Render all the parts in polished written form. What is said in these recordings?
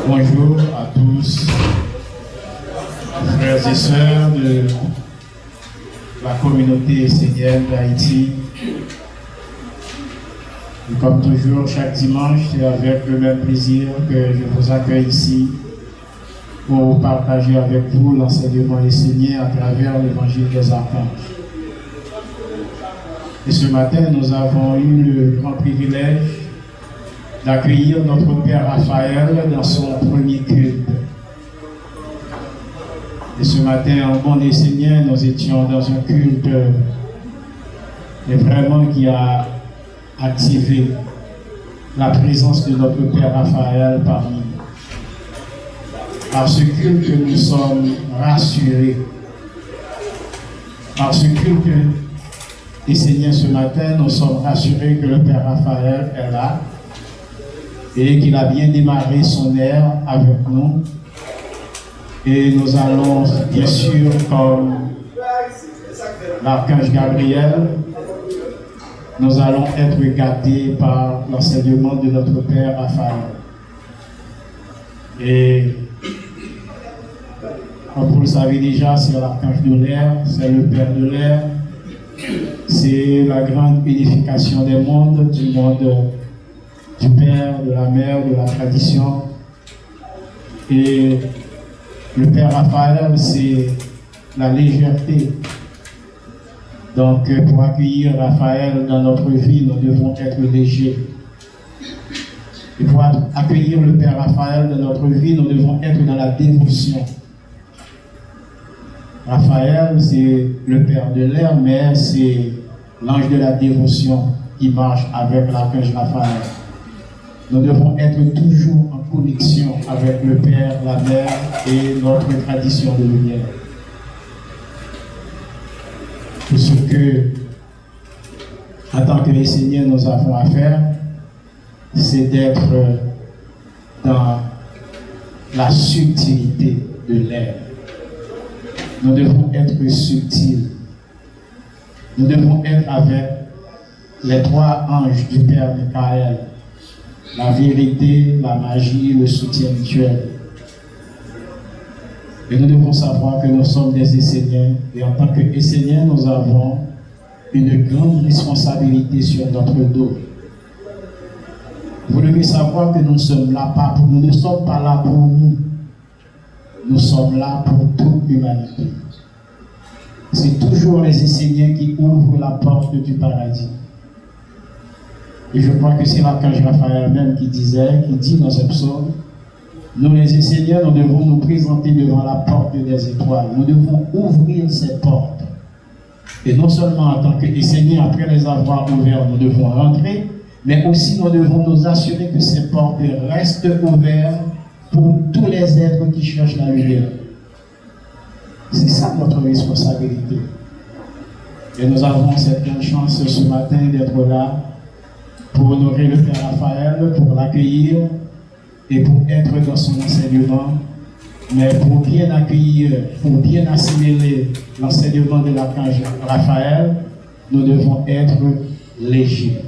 Bonjour à tous, frères et sœurs de la communauté essénienne d'Haïti. Et comme toujours, chaque dimanche, c'est avec le même plaisir que je vous accueille ici pour partager avec vous l'enseignement essénien à travers l'évangile des archanges. Et ce matin, nous avons eu le grand privilège d'accueillir notre Père Raphaël dans son premier culte. Et ce matin, en bon essénien, nous étions dans un culte vraiment qui a activé la présence de notre Père Raphaël parmi nous. Par ce culte, nous sommes rassurés. Par ce culte essénien ce matin, nous sommes rassurés que le Père Raphaël est là et qu'il a bien démarré son ère avec nous. Et nous allons, bien sûr, comme l'archange Gabriel, nous allons être gâtés par l'enseignement de notre Père Raphaël. Et comme vous le savez déjà, c'est l'archange de l'air, c'est le Père de l'air, c'est la grande unification des mondes, du monde du Père, de la Mère, de la tradition. Et le Père Raphaël, c'est la légèreté. Donc, pour accueillir Raphaël dans notre vie, nous devons être légers. Et pour accueillir le Père Raphaël dans notre vie, nous devons être dans la dévotion. Raphaël, c'est le Père de l'air, mais c'est l'ange de la dévotion qui marche avec l'archange Raphaël. Nous devons être toujours en connexion avec le Père, la Mère et notre tradition de lumière. Tout ce que, en tant que Esséniens, nous avons à faire, c'est d'être dans la subtilité de l'air. Nous devons être subtils. Nous devons être avec les trois anges du Père Michael. La vérité, la magie, le soutien mutuel. Et nous devons savoir que nous sommes des Esséniens. Et en tant qu'Esséniens, nous avons une grande responsabilité sur notre dos. Vous devez savoir que nous ne sommes pas là pour nous. Nous sommes là pour toute l'humanité. C'est toujours les Esséniens qui ouvrent la porte du paradis. Et je crois que c'est l'archange Raphaël même qui dit dans ce psaume, nous les Esséniens, nous devons nous présenter devant la porte des étoiles. Nous devons ouvrir ces portes. Et non seulement en tant qu'Esséniens, après les avoir ouvertes, nous devons rentrer, mais aussi nous devons nous assurer que ces portes restent ouvertes pour tous les êtres qui cherchent la lumière. C'est ça notre responsabilité. Et nous avons cette grande chance ce matin d'être là pour honorer le Père Raphaël, pour l'accueillir et pour être dans son enseignement. Mais pour bien accueillir, pour bien assimiler l'enseignement de l'archange Raphaël, nous devons être légers.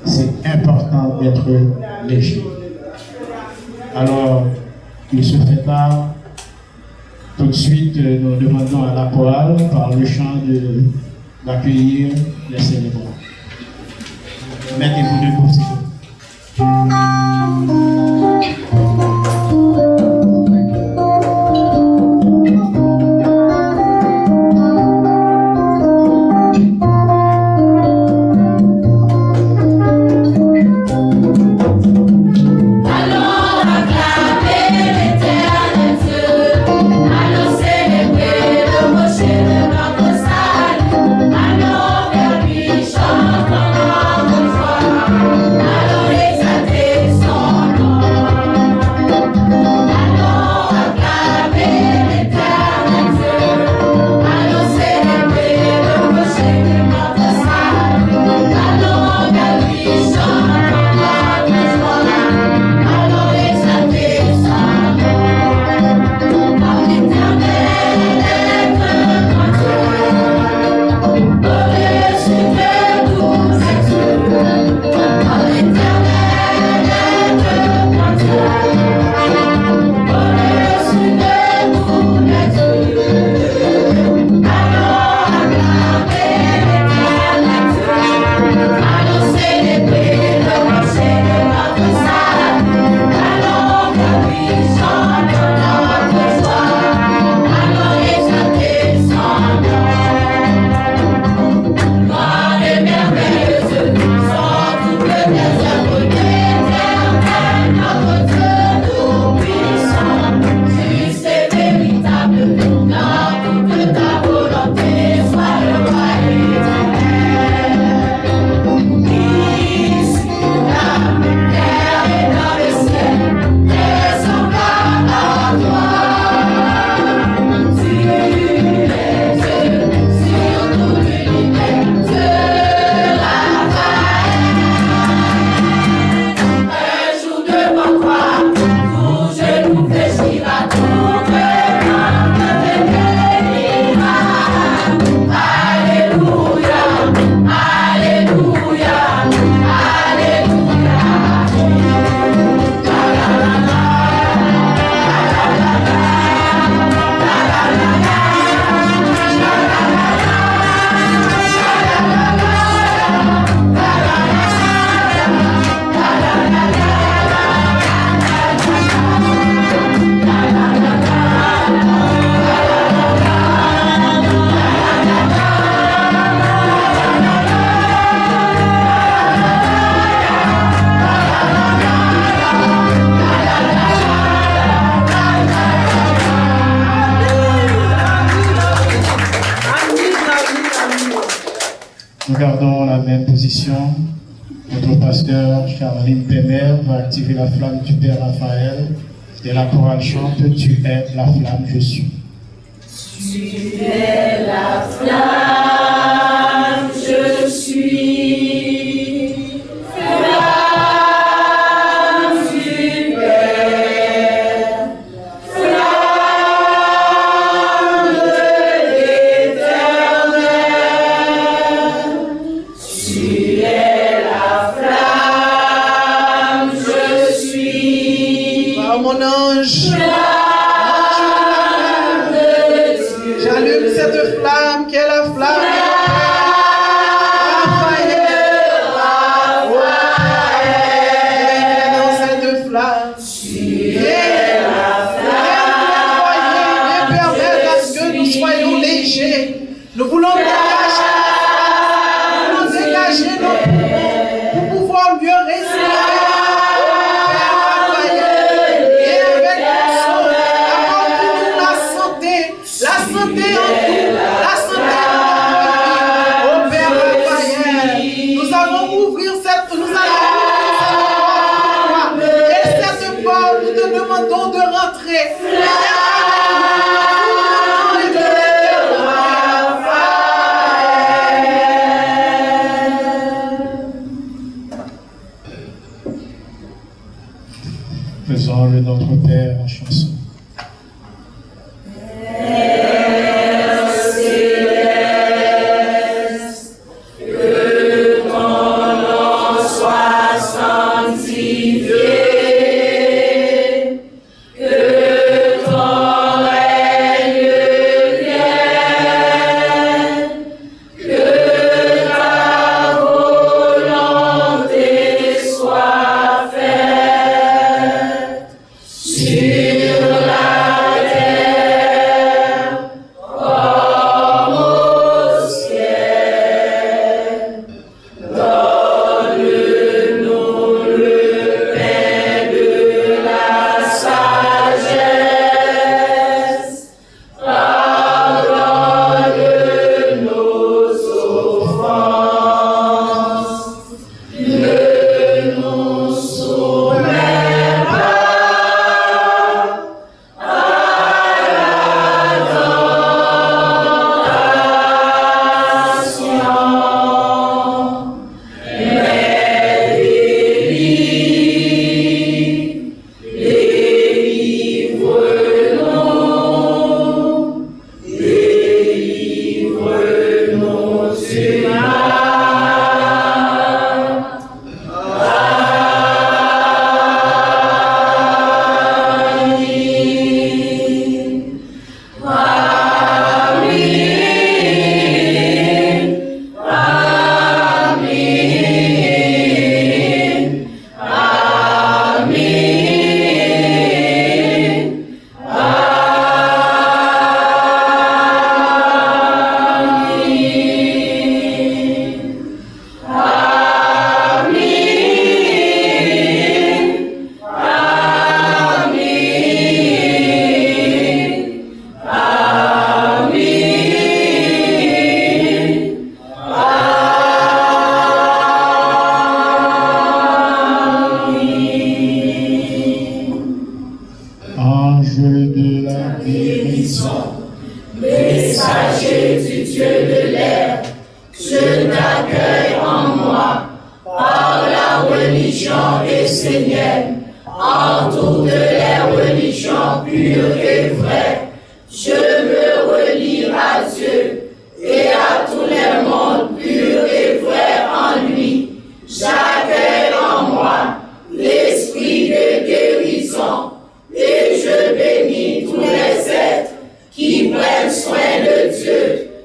C'est important d'être léger. Alors, il se fait tard. Tout de suite, nous demandons à la chorale, par le chant, d'accueillir les célébrants. Mettez-vous debout, s'il vous plaît. Allons vers lui, chantons nos joies. même position, notre pasteur Charline Pémer va activer la flamme du Père Raphaël et la chorale chante « Tu es la flamme, je suis ». Tu es la flamme, je suis, flamme du Père, flamme de l'Éternel. Tu es la flamme, je suis. Oh mon ange, j'allume cette flamme qui est la flamme de Raphaël. Dans cette flamme, viens permettre à ce que nous soyons légers. Nous voulons dégager nos poumons pour pouvoir mieux respirer. Père Raphaël, et avec nous sommes, apporte-nous la santé en nous, la santé en notre vie. Oh Père Raphaël, nous allons ouvrir cette porte. Et cette porte, nous te demandons de rentrer. Faisons le Notre Père en chanson. Messager du Dieu de l'air, je t'accueille en moi, par la religion essénienne, en toutes les religions pures et vraies. Je me relie à Dieu et à tous les mondes purs et vrais en lui. J'accueille en moi l'esprit de guérison et je bénis tous les êtres qui prennent soin de Dieu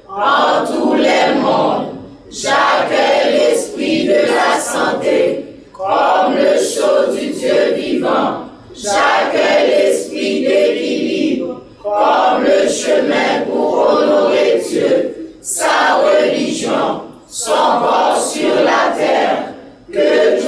en tous les mondes. J'accueille l'esprit de la santé comme le sceau du Dieu vivant. J'accueille l'esprit d'équilibre comme le chemin pour honorer Dieu, sa religion, son corps sur la terre. Que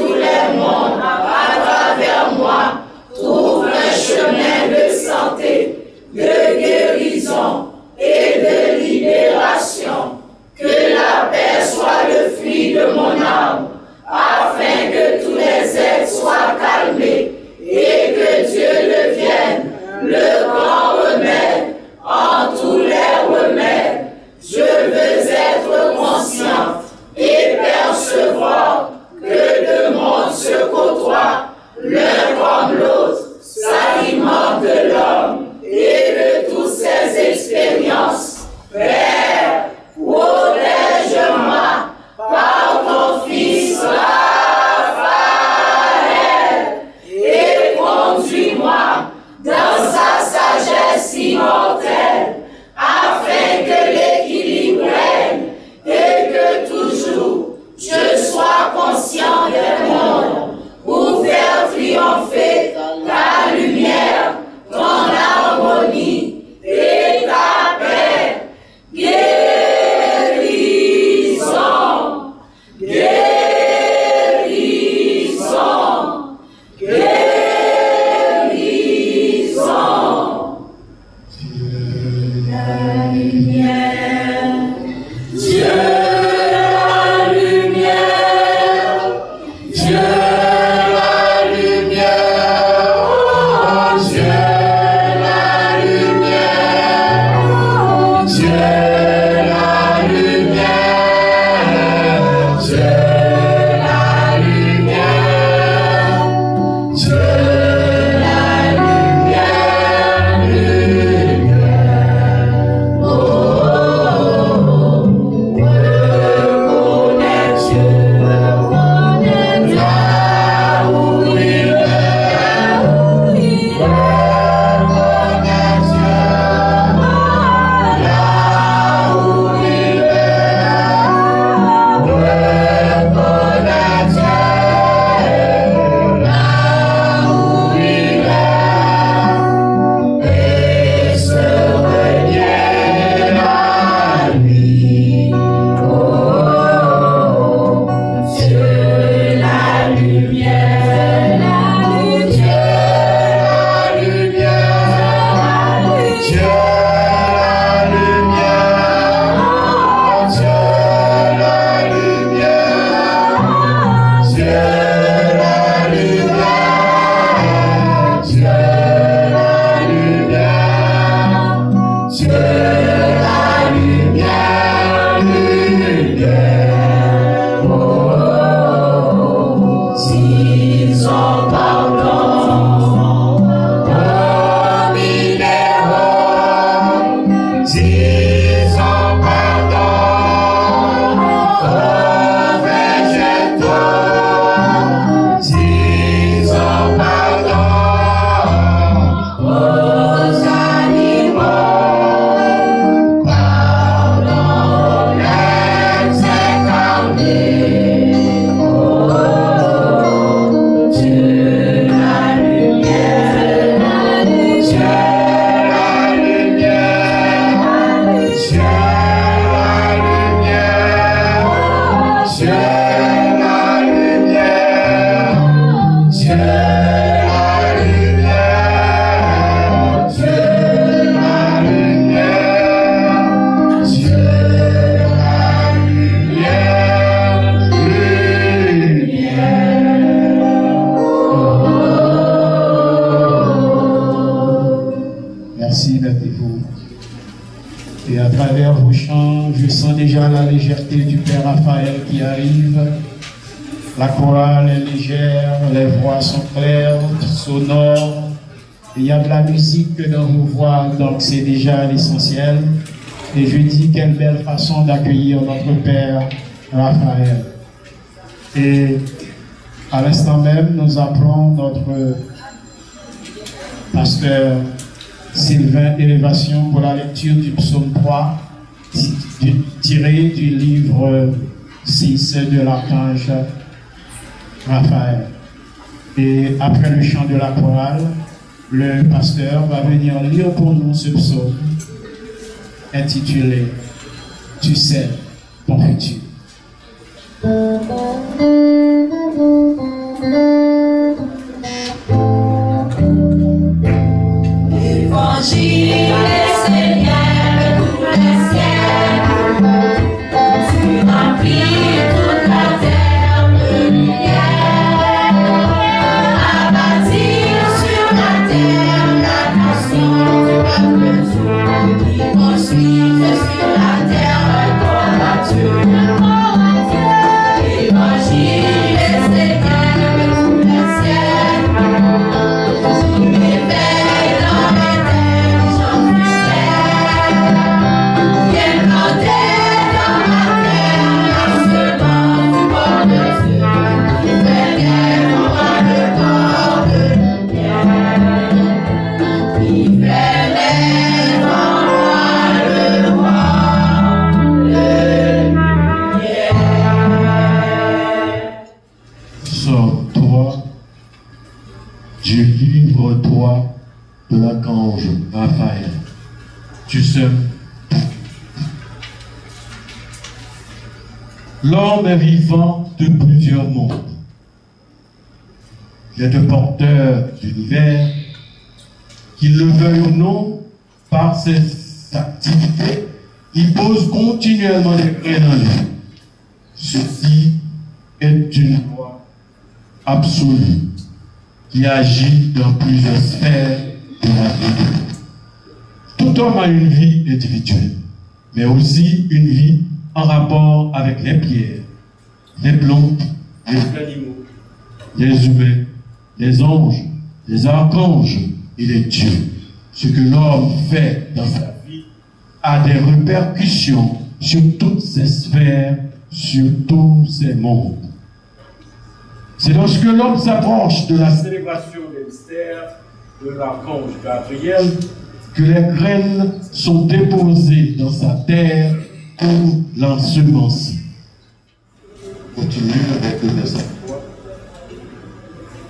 Et à travers vos chants, je sens déjà la légèreté du Père Raphaël qui arrive. La chorale est légère, les voix sont claires, sonores. Il y a de la musique dans vos voix, donc c'est déjà l'essentiel. Et je dis quelle belle façon d'accueillir notre Père Raphaël. Et à l'instant même, nous appelons notre pasteur Sylvain Élévation pour la lecture du psaume 3, tiré du livre 6 de l'archange Raphaël. Et après le chant de la chorale, le pasteur va venir lire pour nous ce psaume intitulé « Tu sais ton futur ». L'évangile est Seigneur de tous les siècles, tu remplis toute la terre de lumière, à bâtir sur la terre la nation du peuple Dieu, qui construisent sur la terre un corps à Dieu. L'évangile est Seigneur de tous les siècles, tu réveilles dans les intelligence mystère, viens planter dans la terre la semence du corps de Dieu, qui fait naître le corps de lumière, qui fait naître en moi le roi de lumière. Sors-toi du livre 3 de l'archange Raphaël. Tu sèmes. L'homme est vivant de plusieurs mondes. Il est un porteur d'univers, qu'il le veuille ou non, par ses activités, il pose continuellement des graines en lui. Ceci est une loi absolue qui agit dans plusieurs sphères de la vie. Tout homme a une vie individuelle, mais aussi une vie en rapport avec les pierres, les plantes, les animaux, les humains, les anges, les archanges et les dieux. Ce que l'homme fait dans sa vie a des répercussions sur toutes ces sphères, sur tous ces mondes. C'est lorsque l'homme s'approche de la célébration des mystères de l'archange Gabriel que les graines sont déposées dans sa terre pour l'ensemencer. Continue avec le verset.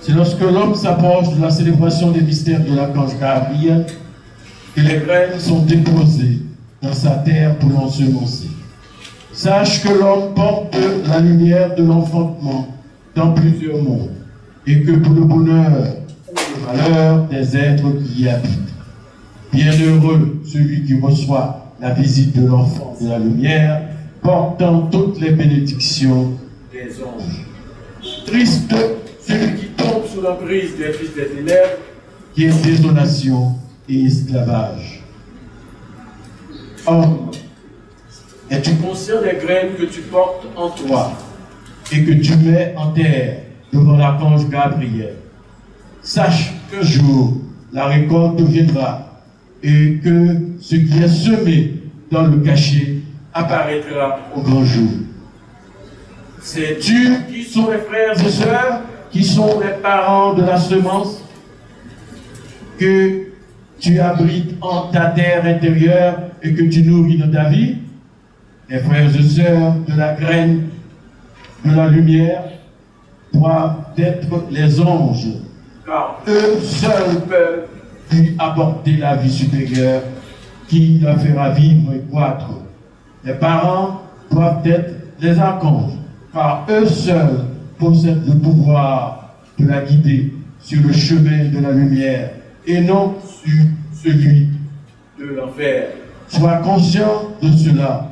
C'est lorsque l'homme s'approche de la célébration des mystères de l'archange Gabriel que les graines sont déposées dans sa terre pour l'ensemencer. Sache que l'homme porte la lumière de l'enfantement dans plusieurs mondes, et que pour le bonheur ou le malheur des êtres qui y habitent. Bienheureux celui qui reçoit la visite de l'enfant de la lumière, portant toutes les bénédictions des anges. Triste celui qui tombe sous l'emprise des fils des ténèbres, qui est désolation et esclavage. Homme, es-tu conscient des graines que tu portes en toi et que tu mets en terre devant l'archange Gabriel? Sache qu'un jour, la récolte viendra et que ce qui est semé dans le cachet apparaîtra au grand jour. Sais-tu qui sont les frères et sœurs, qui sont les parents de la semence que tu abrites en ta terre intérieure et que tu nourris dans ta vie? Les frères et sœurs de la graine de la lumière doivent être les anges, car eux seuls peuvent lui apporter la vie supérieure qui la fera vivre et croître. Les parents doivent être les archanges, car eux seuls possèdent le pouvoir de la guider sur le chemin de la lumière et non sur celui de l'enfer. Sois conscient de cela.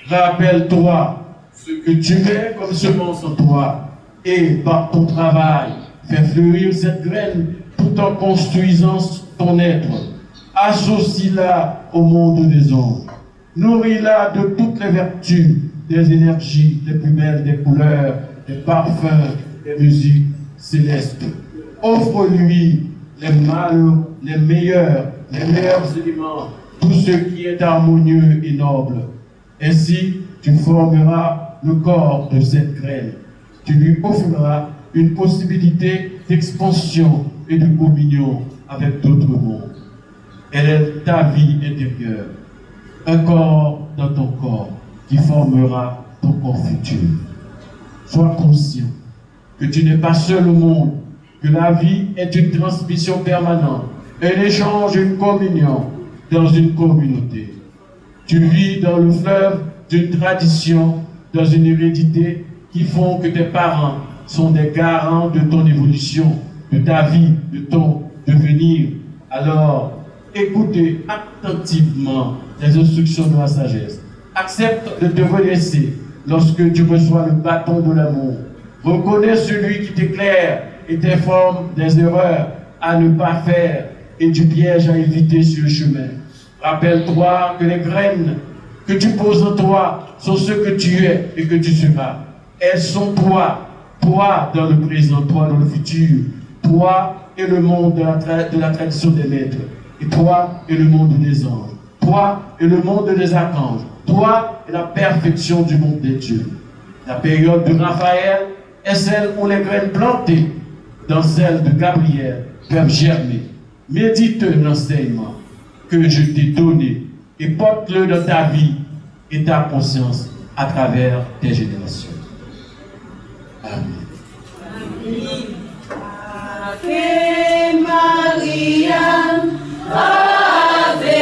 Rappelle-toi ce que tu mets comme semence en toi et par ton travail, fais fleurir cette graine tout en construisant ton être. Associe-la au monde des anges. Nourris-la de toutes les vertus, des énergies les plus belles, des couleurs, des parfums, des musiques célestes. Offre-lui les meilleurs éléments, tout ce qui est harmonieux et noble. Ainsi, tu formeras le corps de cette graine. Tu lui offriras une possibilité d'expansion et de communion avec d'autres mondes. Elle est ta vie intérieure, un corps dans ton corps qui formera ton corps futur. Sois conscient que tu n'es pas seul au monde, que la vie est une transmission permanente, un échange, une communion dans une communauté. Tu vis dans le fleuve d'une tradition, dans une hérédité qui font que tes parents sont des garants de ton évolution, de ta vie, de ton devenir. Alors, écoutez attentivement les instructions de la sagesse. Accepte de te redresser lorsque tu reçois le bâton de l'amour. Reconnais celui qui t'éclaire et t'informe des erreurs à ne pas faire et du piège à éviter sur le chemin. Rappelle-toi que les graines que tu poses en toi sont ce que tu es et que tu seras. Elles sont toi, toi dans le présent, toi dans le futur, toi et le monde de la tradition des maîtres, et toi et le monde des anges, toi et le monde des archanges, toi et la perfection du monde des dieux. La période de Raphaël est celle où les graines plantées dans celle de Gabriel peuvent germer. Médite l'enseignement que je t'ai donné et porte-le dans ta vie et ta conscience à travers tes générations. Amen. Ave Maria, Ave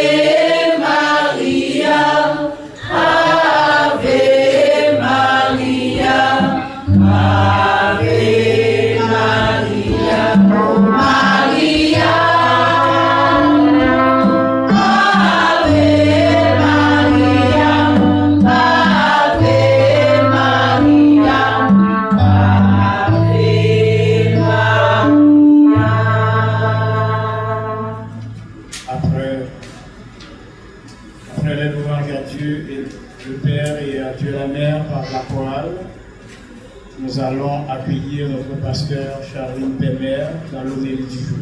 Maria, Ave Maria, Ave Maria, Maria. Après les louanges à Dieu et le Père et à Dieu la Mère par la chorale, nous allons accueillir notre pasteur Charline Pémère dans l'homélie du jour.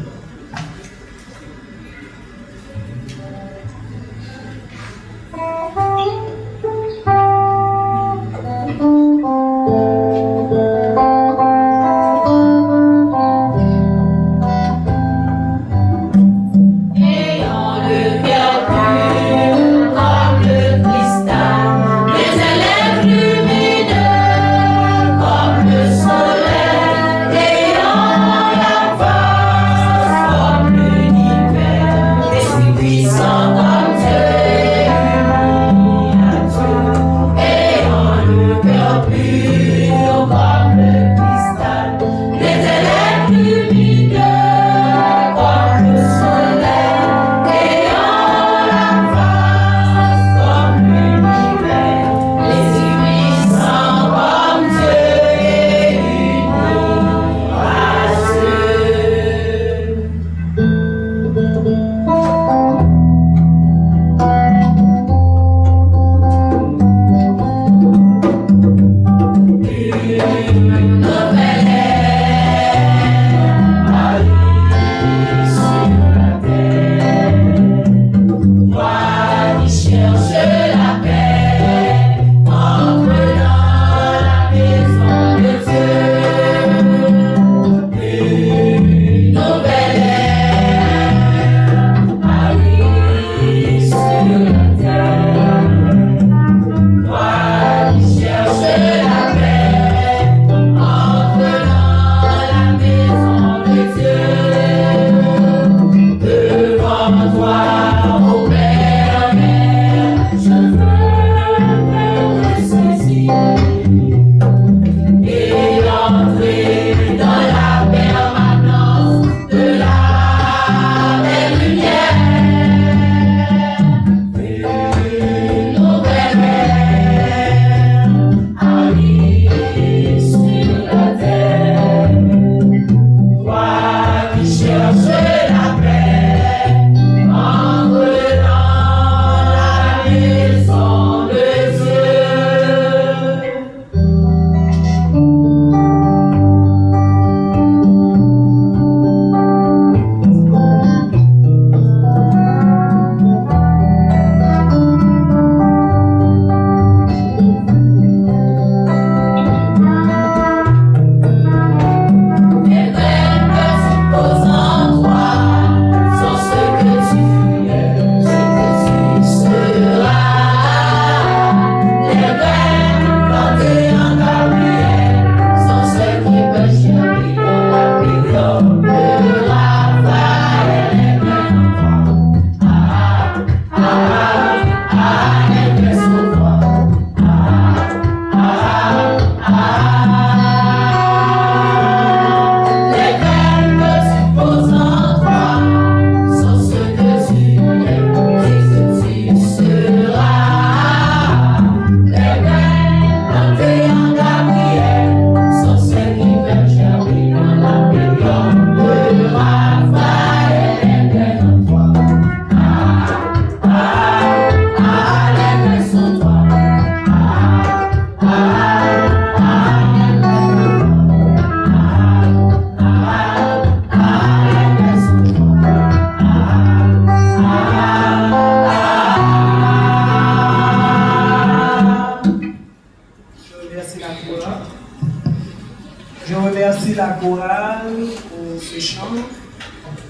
Nouvelle ère,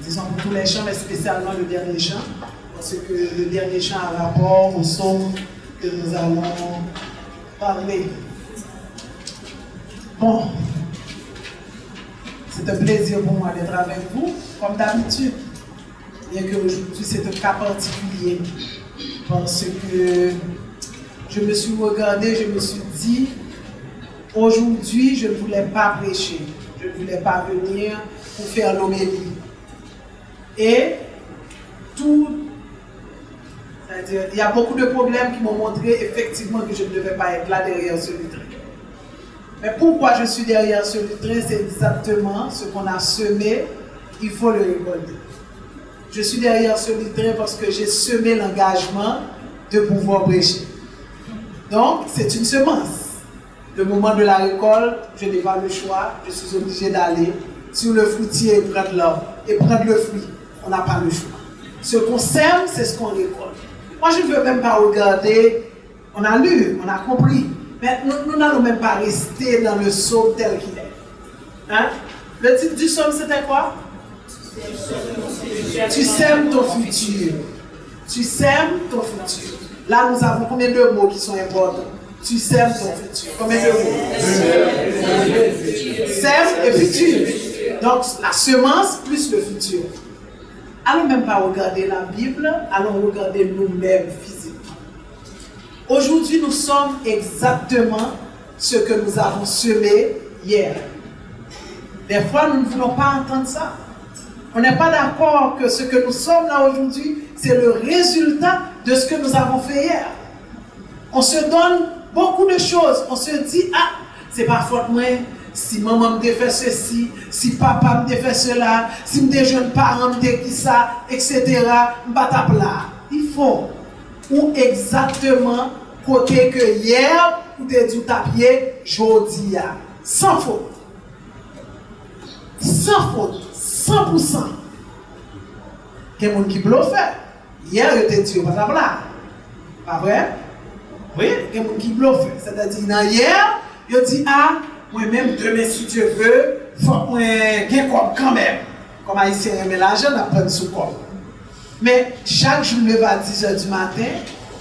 disons pour tous les chants, mais spécialement le dernier chant, parce que le dernier chant a rapport au psaume que nous allons parler. Bon, c'est un plaisir pour moi d'être avec vous, comme d'habitude, bien qu'aujourd'hui c'est un cas particulier, parce que je me suis regardé, je me suis dit, aujourd'hui je ne voulais pas prêcher, je ne voulais pas venir pour faire l'homélie. Et tout, c'est-à-dire, il y a beaucoup de problèmes qui m'ont montré effectivement que je ne devais pas être là derrière ce lutrin. Mais pourquoi je suis derrière ce lutrin, c'est exactement ce qu'on a semé, il faut le récolter. Je suis derrière ce lutrin parce que j'ai semé l'engagement de pouvoir prêcher. Donc, c'est une semence. Le moment de la récolte, je n'ai pas le choix, je suis obligé d'aller sur le fruitier et prendre l'homme et prendre le fruit. On n'a pas le choix. Ce qu'on sème, c'est ce qu'on récolte. Moi, je ne veux même pas regarder. On a lu, on a compris. Mais nous n'allons même pas rester dans le psaume tel qu'il est. Hein? Le titre du psaume, c'était quoi? Tu sèmes ton futur. Tu sèmes ton futur. Là, nous avons combien de mots qui sont importants? Tu sèmes ton futur. Combien de mots? Sème et futur. Donc, la semence plus le futur. Allons même pas regarder la Bible, allons regarder nous-mêmes physiquement. Aujourd'hui, nous sommes exactement ce que nous avons semé hier. Des fois, nous ne voulons pas entendre ça. On n'est pas d'accord que ce que nous sommes là aujourd'hui, c'est le résultat de ce que nous avons fait hier. On se donne beaucoup de choses. On se dit, ah, c'est pas faute moi. Si maman me fait ceci, si papa me fait cela, si mes jeunes parents me dit ça, etc., là. Il faut, ou exactement, côté que hier, ou t'es du tapier, jodi, sans faute. Sans faute, 100%. Il y a des gens qui bluffent. Hier, il était dit, là. Pas vrai? Oui, il y a des gens qui bluffent. C'est-à-dire, hier, il dit, ah, moi-même, demain, si Dieu veut, il faut que je gagne quand même. Comme haïtien aime l'argent, on apprend sous corps. Mais chaque jour, il lève à 10h du matin,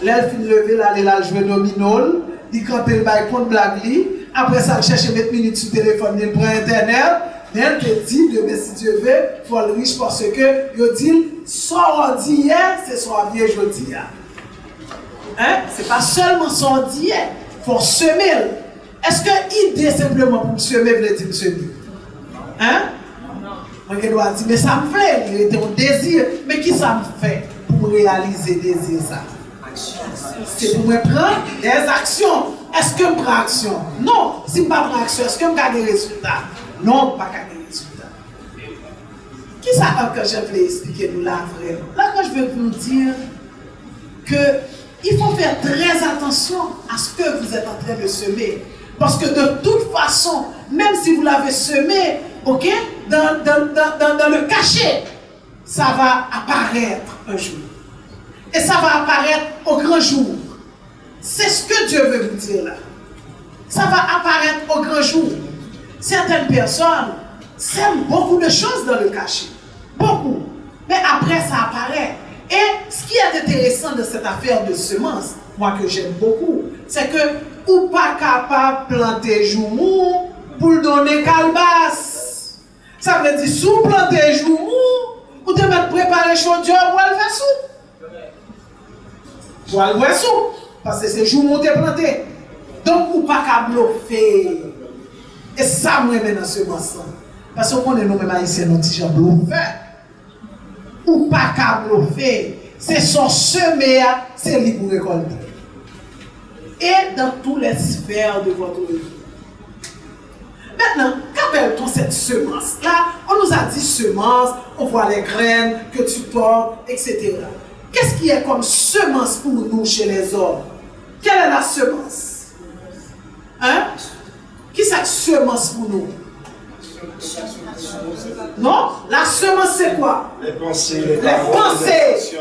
l'elle finit de lever, elle a joué domino, il campe le bail contre blague. Après ça, il cherche 20 minutes sur le téléphone, il prend Internet, elle te dit, demain, si Dieu veut, il faut le riche parce que, il dit, soit on dit hier, c'est soit bien jeudi. Hein? Ce n'est pas seulement soit d'hier, il faut semer. Est-ce que l'idée simplement pour me semer veut dire me semer? Hein? On doit dire, mais ça me fait, il était un désir. Mais qui ça me fait pour réaliser le désir ça? C'est pour me prendre des actions. Est-ce que je prends action? Non. Si je ne prends pas action, est-ce que je gagne des résultats? Non, pas gagner des résultats. Qui ça que je voulais expliquer nous là vraiment? Là, quand je veux vous dire que il faut faire très attention à ce que vous êtes en train de semer. Parce que de toute façon, même si vous l'avez semé, ok, dans le cachet, ça va apparaître un jour. Et ça va apparaître au grand jour. C'est ce que Dieu veut vous dire là. Ça va apparaître au grand jour. Certaines personnes sèment beaucoup de choses dans le cachet. Beaucoup. Mais après, ça apparaît. Et ce qui est intéressant de cette affaire de semence, moi que j'aime beaucoup, c'est que ou pas capable de planter joumou pour donner calebasse. Ça veut dire, si vous plantez joumou, vous devez préparer chaud Dieu pour le faire sous. Pour le faire sous. Parce que c'est joumou qui est planté. Donc, vous pas capable de faire. Et ça, moi, je dans ce semence. Parce qu'on est nous-mêmes haïtiens, nous disons, nous faire. Ou pas capable de faire. C'est son semer, c'est lui pour récolter. Et dans toutes les sphères de votre vie. Maintenant, qu'appelle-t-on cette semence-là? On nous a dit semence, on voit les graines que tu portes, etc. Qu'est-ce qui est comme semence pour nous chez les hommes? Quelle est la semence? Hein? Qui c'est la semence pour nous? Non? La semence c'est quoi? Les pensées, les pensées.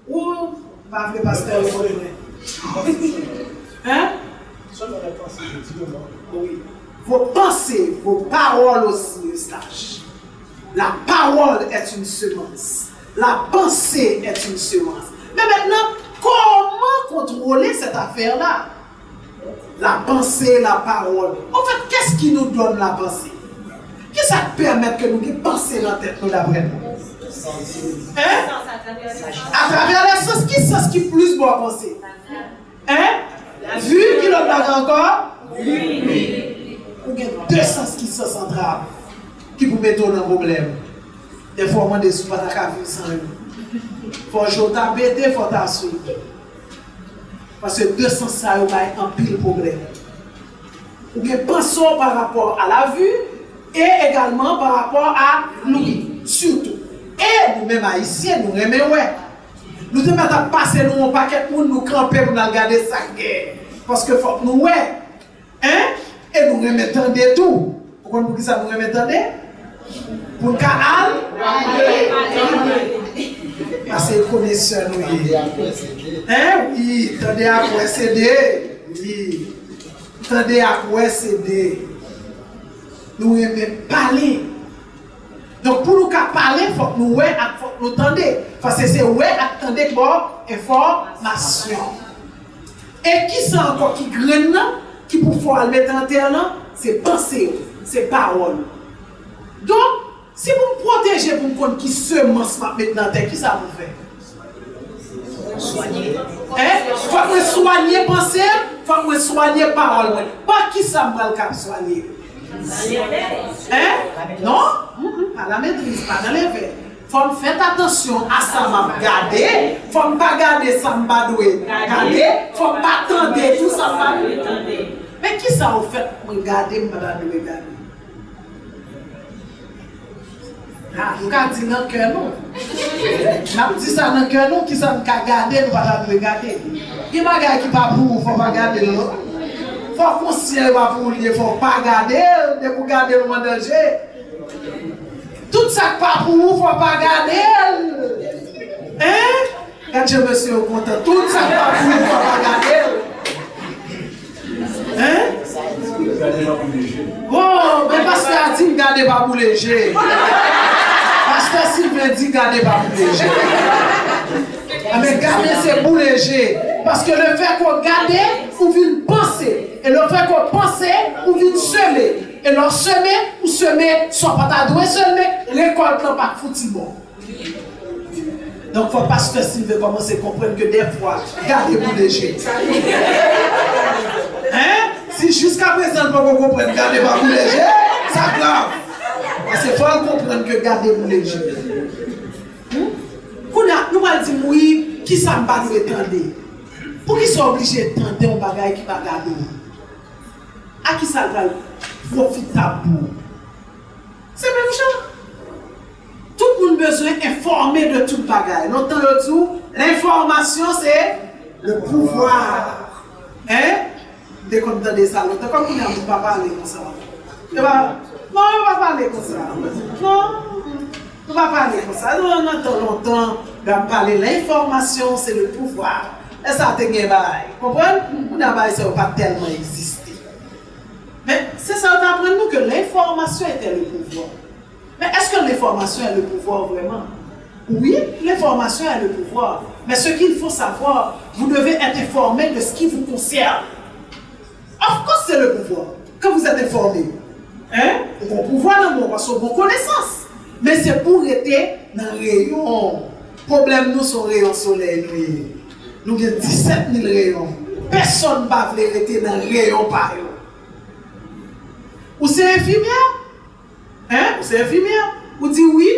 Ou, pas le pasteur, hein? Oui. Vos pensées, vos paroles aussi, stage. La parole est est une semence. La pensée est une semence. Mais maintenant, comment contrôler cette affaire-là? La pensée, la parole. En fait, qu'est-ce qui nous donne la pensée? Qu'est-ce qui permet que nous pensions dans la tête nous d'après nous? Hein? À travers les sens, qui plus bon à penser? Hein? Vu qu'il en a encore? Oui. Il y a deux sens qui sont centrales, qui vous mettent dans un problème. Des fois, on ne peut pas vivre sans eux. Il faut que je t'appelle, il faut t'assurer. Parce que deux sens, ça a un pile problème. Ou bien pensons par rapport à la vue et également par rapport à l'ouïe, surtout. Et nous-mêmes haïtiens, nous aimons, ouais. Nous devons passer nous un paquet pour nous camper pour nous regarder ça guerre. Parce que faut nous, ouais. Hein? Et nous remettons des tout. Pourquoi nous disons ça, nous remettons des? Pour nous aller. Parce que connaisseur nous. Hein? Oui, attendez à quoi céder. Oui. Attendez à quoi céder. Nous aimons parler. Donc pour nous parler, il faut que nous entendons. Parce que c'est attendre pour information. Et qui sont encore qui graine, qui pour pouvoir mettre en terre, c'est penser, c'est parole. Donc, si vous me protégez pour me connaître qui semence maintenant en terre, qui ça vous fait? Soigner. Il faut que vous soigniez pensée, il faut que vous soigniez parole. Pas qui ça me va soigner. Hein? Non? Pas la maîtrise, pas dans les faits. Faut faire attention à ça m'a garder. Faut pas garder ça m'a doué. Garder. Faut pas attendre tout ça m'a doué. Mais qui ça vous fait me garder m'a doué garder? Ah, vous avez dit dans le cœur non. Je dis ça dans le cœur non, qui ça m'a garder nous pas doué garder. Qui m'a gardé qui pas pour faut pas garder non. Faut conscient va pour lui, faut pas garder, de pour garder le monde danger. Tout ça pas pour vous, faut pas garder. Hein? Quand je me suis content, tout ça pas pour vous, faut pas garder. Hein? Oh, mais parce que a dit garder pas pour léger. Parce que Sylvain dit garder pas pour léger. Mais garder c'est pour léger. Parce que le fait qu'on garde, vous venez penser. Et le fait qu'on pense, vous venez semer. Et leur semer, ou semer, soit pas ta doué semer, récolte pas foutu bon. Donc, il faut pas que s'il veut commencer à comprendre que des fois, gardez-vous léger. Hein? Si jusqu'à présent, vous comprenez que gardez-vous léger, ça grave. Parce qu'il faut comprendre que gardez-vous léger. Nous allons dire, oui, qui ça ne va nous étendre? Pour qu'ils soient obligés de tenter un bagage qui va garder? À qui ça va profitable pour? C'est même chose. Tout le monde a besoin d'informer de tout bagage. Longtemps le tout, l'information c'est le pouvoir. Hein? Dès qu'on entend ça, longtemps, comme on ne peut pas parler comme ça. Non, on ne va pas parler comme ça. Non, on ne va pas parler comme ça. On entend longtemps, on va parler l'information, c'est le pouvoir. Et ça, c'est un bail. Vous comprenez? On n'a pas tellement existé. Mais c'est ça, on apprend nous que l'information était le pouvoir. Mais est-ce que l'information est le pouvoir vraiment? Oui, l'information est le pouvoir. Mais ce qu'il faut savoir, vous devez être informé de ce qui vous concerne. Of course, c'est le pouvoir. Quand vous êtes informé, hein? Vous avez pouvoir dans le monde, parce que vous connaissance. Mais c'est pour être dans le rayon. Le problème, nous, c'est le rayon soleil. Nous avons 17 000 rayons. Personne ne va vouloir être dans le rayon par eux. Ou c'est infirmière? Hein? Ou c'est infirmière? Ou dit oui?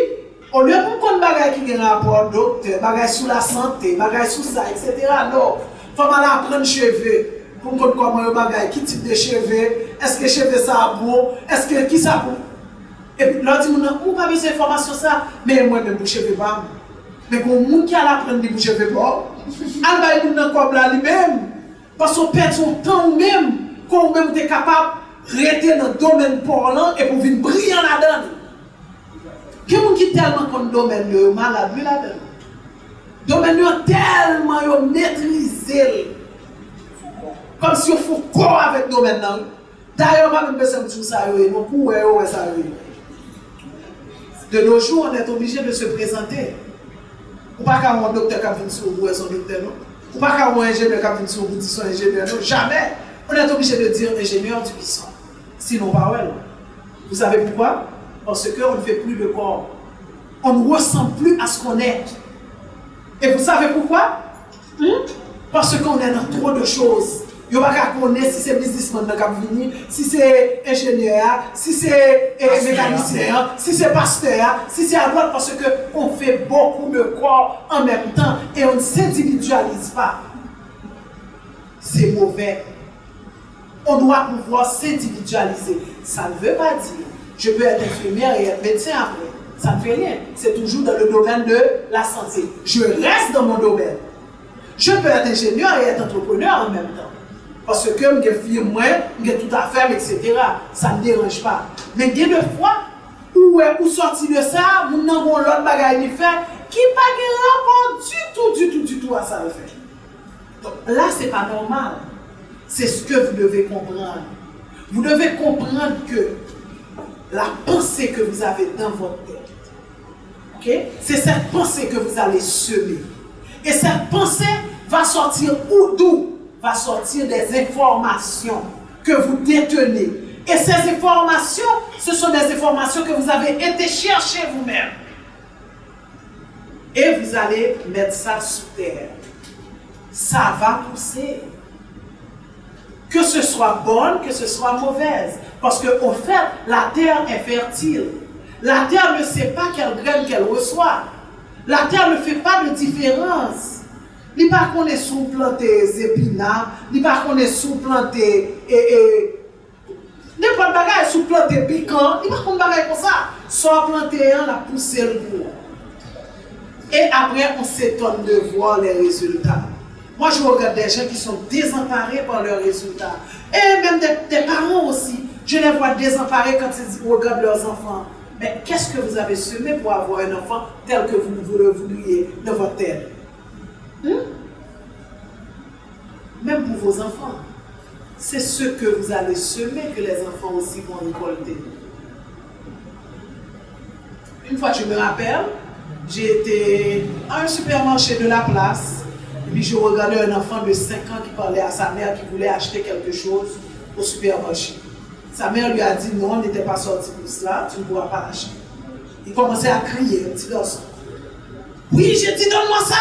Au lieu de prendre des bagages qui ont un rapport docteur, bagages sur la santé, bagages sur ça, etc. Non. Il faut mal apprendre cheveux. Pour comprendre comment il bagages, qui type de cheveux, est-ce que cheveux ça bon, est-ce que qui ça bon? Et puis là, on dit, on n'a pas besoin d'informations ça, mais moi-même, je ne cheveux pas. Mais pour les gens qui allent apprendre des cheveux pas, elle va comme là lui-même. Parce qu'on perd son temps même, qu'on même est capable de rester dans le domaine parlant et pour venir briller là-dedans. Quelqu'un qui est tellement comme domaine, il est malade là-dedans. Le domaine est tellement maîtrisé. Comme si on faut quoi avec le domaine. D'ailleurs, je ne sais pas si ça y est, mais pour ça y est. De nos jours, on est obligé de se présenter. Ou pas qu'à un docteur qui a venu sur vous et son docteur, non? Ou pas qu'à un ingénieur qui a venu sur vous et son ingénieur, non? Jamais. On est obligé de dire ingénieur du puissant. Sinon, pas ouais. Vous savez pourquoi? Parce qu'on ne fait plus de corps. On ne ressemble plus à ce qu'on est. Et vous savez pourquoi? Parce qu'on est dans trop de choses. Il n'y a pas qu'à connaître si c'est businessman dans le venir, si c'est ingénieur, si c'est mécanicien, si c'est pasteur, si c'est à droite, parce qu'on fait beaucoup de corps en même temps et on ne s'individualise pas. C'est mauvais. On doit pouvoir s'individualiser. Ça ne veut pas dire je peux être infirmière et être médecin après. Ça ne fait rien. C'est toujours dans le domaine de la santé. Je reste dans mon domaine. Je peux être ingénieur et être entrepreneur en même temps. Parce que je suis firme, je suis tout à faire, etc. Ça ne me dérange pas. Mais il y a des fois où sortir de ça, nous avons l'autre bagaille à faire qui n'a pas rapport du tout à ça le fait. Donc là, ce n'est pas normal. C'est ce que vous devez comprendre. Vous devez comprendre que la pensée que vous avez dans votre tête, okay, c'est cette pensée que vous allez semer. Et cette pensée va sortir d'où? Va sortir des informations que vous détenez. Et ces informations, ce sont des informations que vous avez été chercher vous-même. Et vous allez mettre ça sous terre. Ça va pousser. Que ce soit bonne, que ce soit mauvaise. Parce qu'au fait, la terre est fertile. La terre ne sait pas quelle graine qu'elle reçoit. La terre ne fait pas de différence. Il n'y a pas qu'on est sous-planté épinards, il n'y a pas qu'on est sous-planté n'importe quoi est sous-planté piquant, il n'y a pas qu'on bagaille comme ça. Soit planté un, la pousser le bout. Et après, on s'étonne de voir les résultats. Moi, je regarde des gens qui sont désemparés par leurs résultats. Et même des parents aussi. Je les vois désemparés quand ils regardent leurs enfants. Mais qu'est-ce que vous avez semé pour avoir un enfant tel que vous le vouliez dans votre tête? Même pour vos enfants. C'est ce que vous allez semer que les enfants aussi vont récolter. Une fois, je me rappelle, j'ai été à un supermarché de la place, et puis je regardais un enfant de 5 ans qui parlait à sa mère qui voulait acheter quelque chose au supermarché. Sa mère lui a dit non, on n'était pas sorti pour cela, tu ne pourras pas l'acheter. Il commençait à crier, un petit garçon. Oui, j'ai dit donne-moi ça!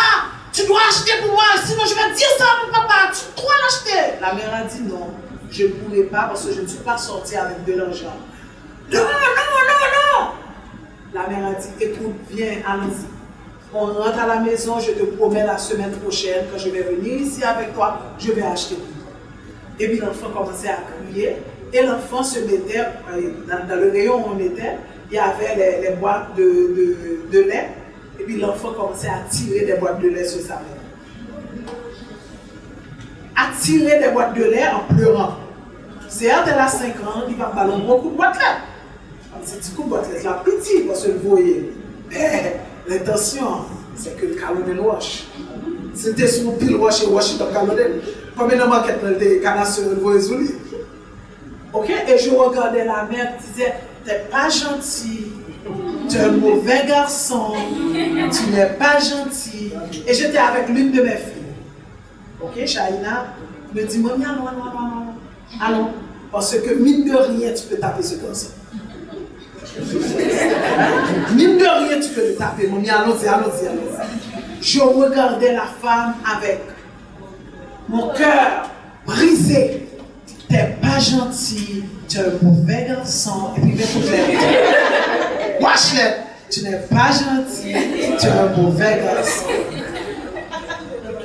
Tu dois acheter pour moi, sinon je vais dire ça à mon papa, tu dois l'acheter. La mère a dit non, je ne pourrai pas parce que je ne suis pas sortie avec de l'argent. Non, non, non, non. La mère a dit écoute, viens, allons-y. On rentre à la maison, je te promets la semaine prochaine, quand je vais venir ici avec toi, je vais acheter pour toi. Et puis l'enfant commençait à crier et l'enfant se mettait, dans le rayon où on était, il y avait les boîtes de lait. Et puis l'enfant commençait à tirer des boîtes de lait sur sa mère. À tirer des boîtes de lait en pleurant. Certes, elle a 5 ans, il va ballonner beaucoup de boîtes de lait. C'est petit coup de boîte de lait, la petite, parce que vous voyez. Mais l'intention, c'est que le calonel wash. C'était sur pile wash et wash dans le calonel. Comme une maquette dans le canard sur le voisin. Ok? Et je regardais la mère qui disait t'es pas gentil. Tu es un mauvais garçon, tu n'es pas gentil. Et j'étais avec l'une de mes filles. Ok, Shaina me dit, Mommy, allons. Parce que mine de rien, tu peux taper ce garçon. Mine de rien, tu peux le taper. Mommy, allons-y. Je regardais la femme avec mon cœur brisé. Tu n'es pas gentil, tu es un mauvais garçon. Et puis, il faut que Watch-le, tu n'es pas gentil, tu es un mauvais garçon.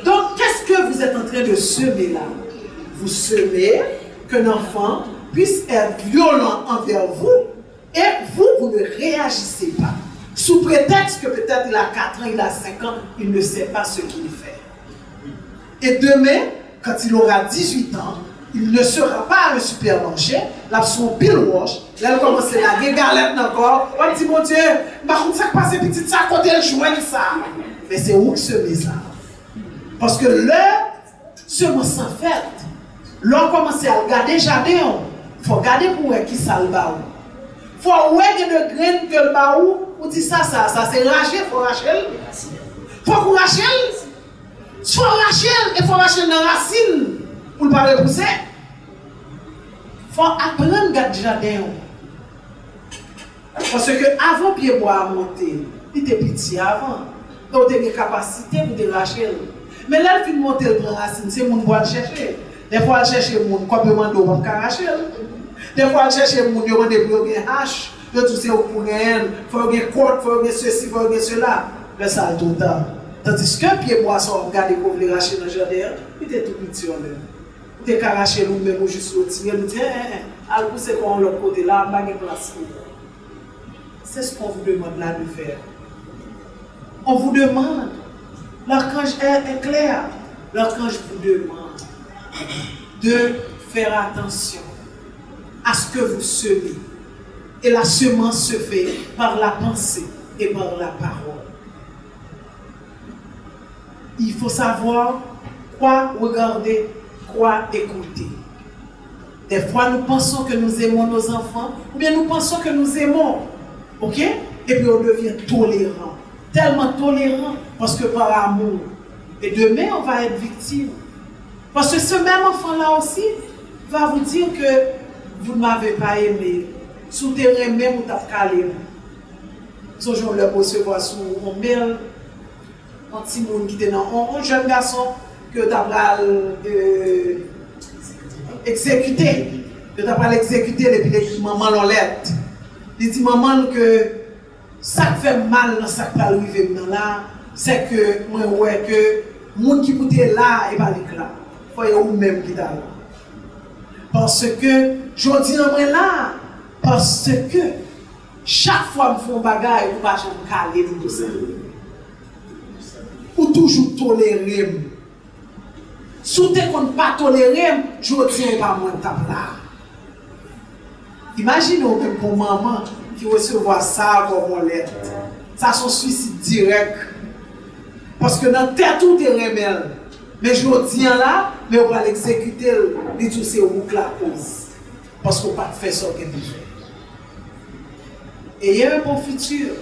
Donc, qu'est-ce que vous êtes en train de semer là? Vous semez qu'un enfant puisse être violent envers vous et vous ne réagissez pas. Sous prétexte que peut-être il a 4 ans, il a 5 ans, il ne sait pas ce qu'il fait. Et demain, quand il aura 18 ans, il ne sera pas à un supermarché, là son pile wash, là il commence à la galette encore, on dit mon Dieu, par contre ça passe petit ça côté le joint ça. Mais c'est où que se met ça? Parce que là, semence en fait, l'on commence à regarder jardin, il faut regarder pour qui ça le baou. Il faut regarder de graines que le baou, On dit ça, c'est Rachel, faut Rachel. Faut qu'on Rachel. Soit Rachel, et faut Rachel dans la racine pour ne pas repousser. Faut apprendre à garder jardin. Parce que avant pied bois à monter, il était petit avant. Donc il a des capacités pour de Rachel. Mais là, il fait monter le grand racine, c'est mon bois de chercher. Des fois, il cherche mon combien de temps pour Rachel. Des fois, il cherche mon demande pour gagner hache. Je tout sais pour gagner, faut gagner corde, faut gagner ceci, faut gagner cela. Mais ça tout le temps. Tandis que pied bois sont regardé pour les racher dans le jardin, il était tout petit en même. Il était arraché nous même juste au tir, il dit allez pousser pour l'autre côté là, pas de place. C'est ce qu'on vous demande là de faire. On vous demande, l'archange est clair, l'archange vous demande de faire attention à ce que vous semez. Et la semence se fait par la pensée et par la parole. Il faut savoir quoi regarder, quoi écouter. Des fois, nous pensons que nous aimons nos enfants, ou bien nous pensons que nous aimons. Ok? Et puis on devient tolérant. Tellement tolérant, parce que par amour. Et demain, on va être victime. Parce que ce même enfant-là aussi va vous dire que vous ne m'avez pas aimé. Souterrain même, vous avez calé. Ce jour, le recevoir sur mon mail, un petit monde qui était dans un jeune garçon que tu as exécuté. Que tu as exécuté et puis il dit maman l'enlève. Il dit maman que ça fait mal dans ça qui va arriver là, c'est que moi ouais que le monde qui était là et pas là. Il faut ou même qui est là. Parce que je dis moi là, parce que chaque fois que je fais un bagage, je ne vais pas caler tout ça. Ou toujours tolérer. Si tu ne pas tolérer, je ne tiens pas mon tape là. Imaginez même pour maman qui recevoir ça comme on l'aide. Ça c'est un suicide direct. Parce que dans tête tout est rebelle. Mais je tiens là, mais on va l'exécuter, et tout c'est au la cause. Parce qu'on ne peut pas faire ça que tu fais. Ayez un bon futur.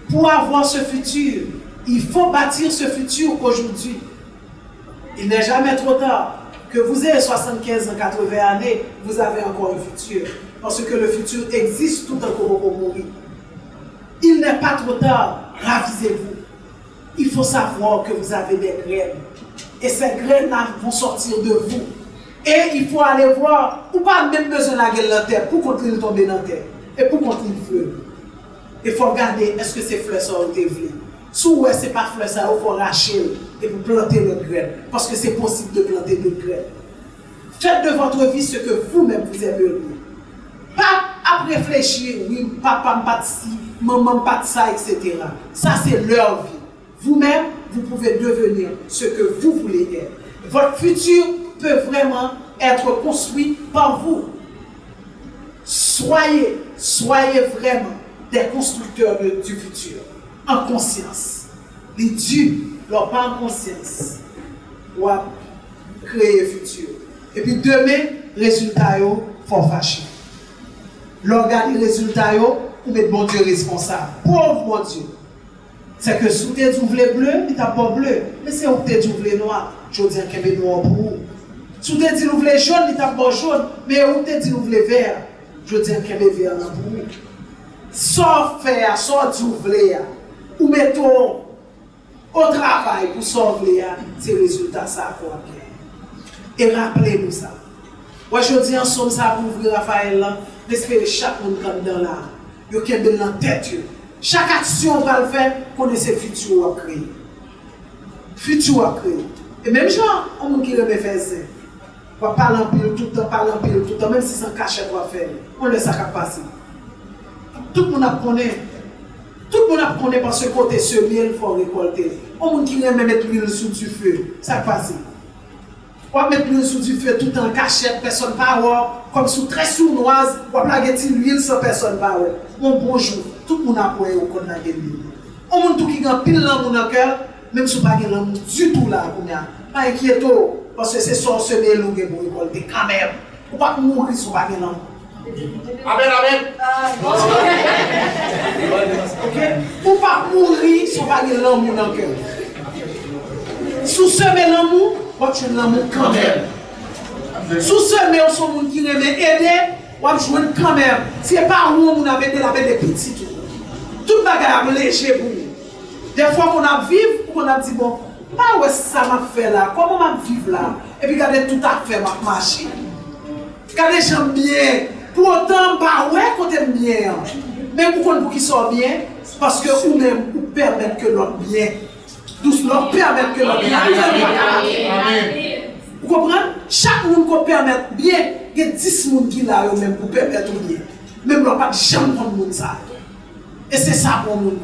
Pour avoir ce futur, il faut bâtir ce futur aujourd'hui. Il n'est jamais trop tard. Que vous ayez 75 ans, 80 années, vous avez encore un futur. Parce que le futur existe tout encore pour mourir. Il n'est pas trop tard. Ravisez-vous. Il faut savoir que vous avez des graines. Et ces graines-là vont sortir de vous. Et il faut aller voir, ou pas même besoin de la gueule dans la terre, pour continuer de tomber dans la terre. Et pour continuer de fleurir. Il faut regarder, est-ce que ces fleurs sont dévelées. Si ce n'est pas fleur, ça, il faut racher et vous planter notre graine. Parce que c'est possible de planter notre graine. Faites de votre vie ce que vous-même vous aimez. Pas à réfléchir, oui, papa pas de ci, maman pas de ça, etc. Ça, c'est leur vie. Vous-même, vous pouvez devenir ce que vous voulez être. Votre futur peut vraiment être construit par vous. Soyez vraiment des constructeurs du futur. En conscience. Les dieux, leur pas en conscience. Pour créer le futur. Et puis demain, résultat, il faut fâcher. L'organe résultat, vous mettez bon Dieu responsable. Pauvre bon Dieu. C'est que si vous êtes bleu, il n'est pas bleu. Mais si vous êtes noir, je dis qu'il est noir pour vous. Si vous êtes jaune, il n'est pas jaune. Mais vous êtes vert, je dis qu'il est vert pour vous. Sans faire, sans d'ouvrir, ou mettons au travail pour sauver ces résultats, ça pour et rappelez-nous ça. Moi, je dis en somme ça pour ouvrir Raphaël, d'espérer chaque monde comme dans là. Il y a dans la tête. Chaque action qu'on va le faire, connaissez le futur à créer. Futur à créer. Et même gens, on monde qui remet faire ça. On va parler en pile tout le temps, même si c'est un cachet qu'on va faire. On laisse ça passer. Tout le monde apprenait. Tout le monde apprenait par ce côté semer, il faut récolter. On monde qui remet mettre l'huile sous du feu, ça passe. On va mettre l'huile sous du feu tout en cachette, personne ne va voir. Comme sous très sournoise, on va plaguer l'huile sans personne ne va voir. Mon bonjour, tout le monde a appris au compte de l'huile. On monde qui a pile dans mon cœur, même si on n'a pas du tout là, pas inquiétez, parce que c'est son semer l'eau pour récolter quand même. On ne va pas mourir si on n'a pas Amen, amen. Ok? Ou pas mourir si on pas de l'amour dans le cœur. Sous semer l'amour, on tue l'amour quand même. Sous semer, on sont gens qui aiment aider, on joue quand même. C'est pas où on avait des petits. Tout bagage est léger pour nous. Des fois qu'on a vivre, on a dit bon, pas où ça m'a fait là, comment m'a vivre là. Et puis regardez tout à fait ma marcher. Regardez j'aime bien. Pour autant, bah ouais, côté bien. Mais pour qu'ils soient bien, parce que vous-même, vous permettez que l'autre bien. Tous leur permettre que l'autre bien. Vous comprenez? Chaque monde qu'on permette bien, il y a 10 personnes qui là, même pour permettre bien. Même l'on pas jamais prendre monde ça. Et c'est ça pour nous.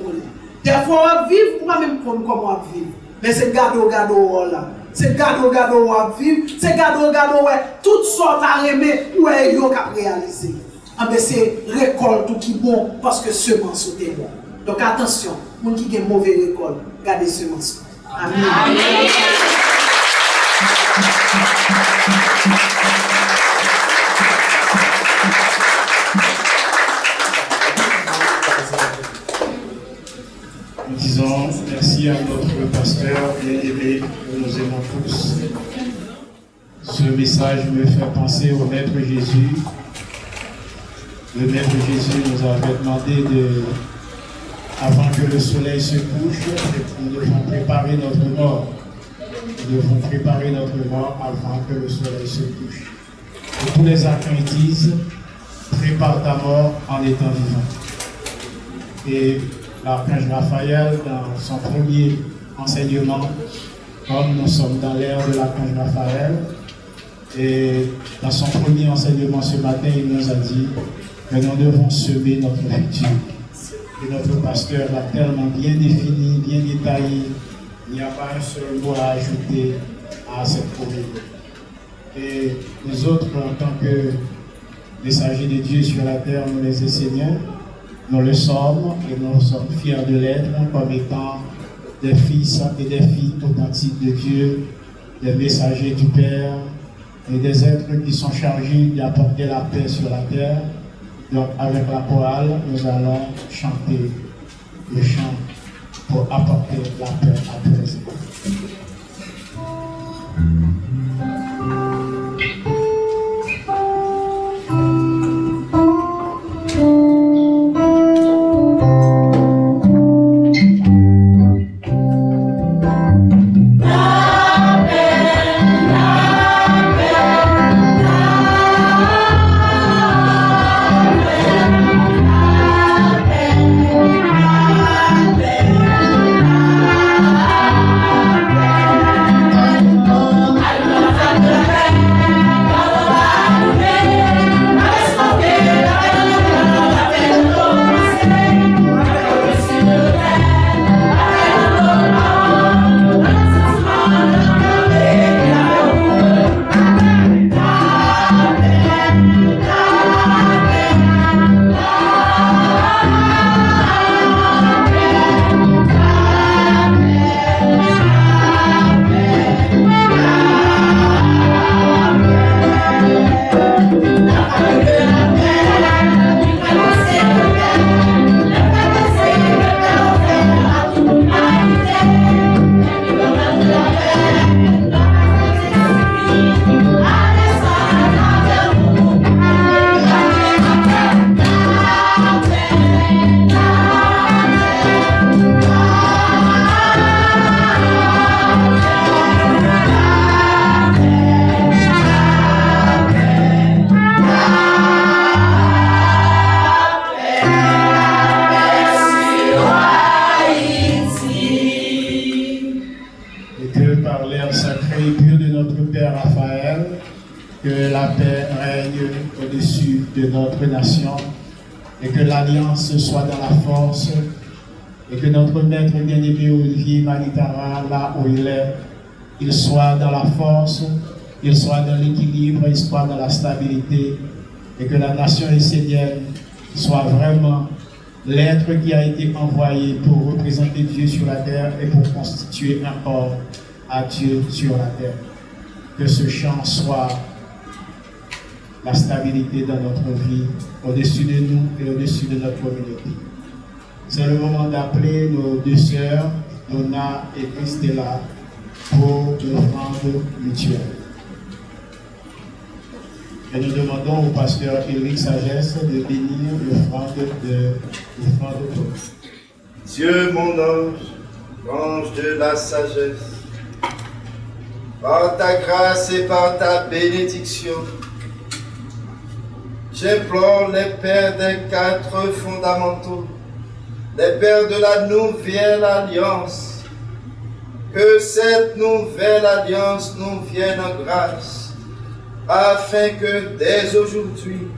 Des fois, on vivre, on va même prendre comment on vivre. Mais c'est gado là. C'est gado à vivre, c'est gado ouais, toutes sortes à aimer, ouais, yo qu'à réaliser. Ah mais c'est récolte qui bon parce que semence est bon. Donc attention, moun qui gen mauvais récolte, gardez semence. Amen. Amen. Nous disons merci à notre pasteur bien-aimé que nous aimons tous. Ce message me fait penser au Maître Jésus. Le Maître Jésus nous avait demandé avant que le soleil se couche, nous devons préparer notre mort. Nous devons préparer notre mort avant que le soleil se couche. Et tous les archanges disent, prépare ta mort en étant vivant. Et l'archange Raphaël, dans son premier enseignement, comme nous sommes dans l'ère de l'archange Raphaël, et dans son premier enseignement ce matin, il nous a dit que nous devons semer notre futur. Et notre pasteur l'a tellement bien défini, bien détaillé, il n'y a pas un seul mot à ajouter à cette promesse. Et nous autres, en tant que messagers de Dieu sur la terre, nous les enseignons, nous le sommes et nous sommes fiers de l'être comme étant des fils et des filles authentiques de Dieu, des messagers du Père et des êtres qui sont chargés d'apporter la paix sur la terre. Donc avec la chorale, nous allons chanter le chant pour apporter la paix à présent. Et que l'alliance soit dans la force et que notre maître bien-aimé Olivier Manitara, là où il soit dans la force, il soit dans l'équilibre, il soit dans la stabilité et que la nation essénienne soit vraiment l'être qui a été envoyé pour représenter Dieu sur la terre et pour constituer un corps à Dieu sur la terre. Que ce chant soit la stabilité dans notre vie, au-dessus de nous et au-dessus de notre communauté. C'est le moment d'appeler nos deux sœurs, Donna et Christella, pour l'offrande mutuelle. Et nous demandons au pasteur Éric Sagesse de bénir l'offrande de tous. Dieu, mon ange de la sagesse, par ta grâce et par ta bénédiction, j'implore les pères des 4 fondamentaux, les pères de la nouvelle alliance, que cette nouvelle alliance nous vienne en grâce, afin que dès aujourd'hui,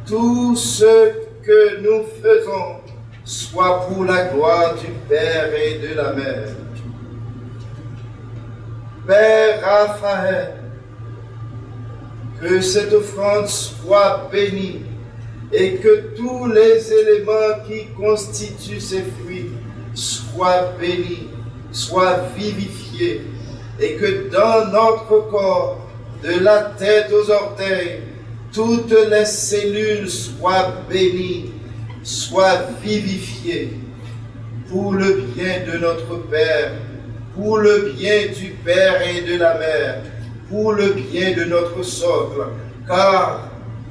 tout ce que nous faisons soit pour la gloire du Père et de la Mère. Père Raphaël, que cette offrande soit bénie et que tous les éléments qui constituent ces fruits soient bénis, soient vivifiés, et que dans notre corps, de la tête aux orteils, toutes les cellules soient bénies, soient vivifiées, pour le bien de notre Père, pour le bien du Père et de la Mère, pour le bien de notre socle, car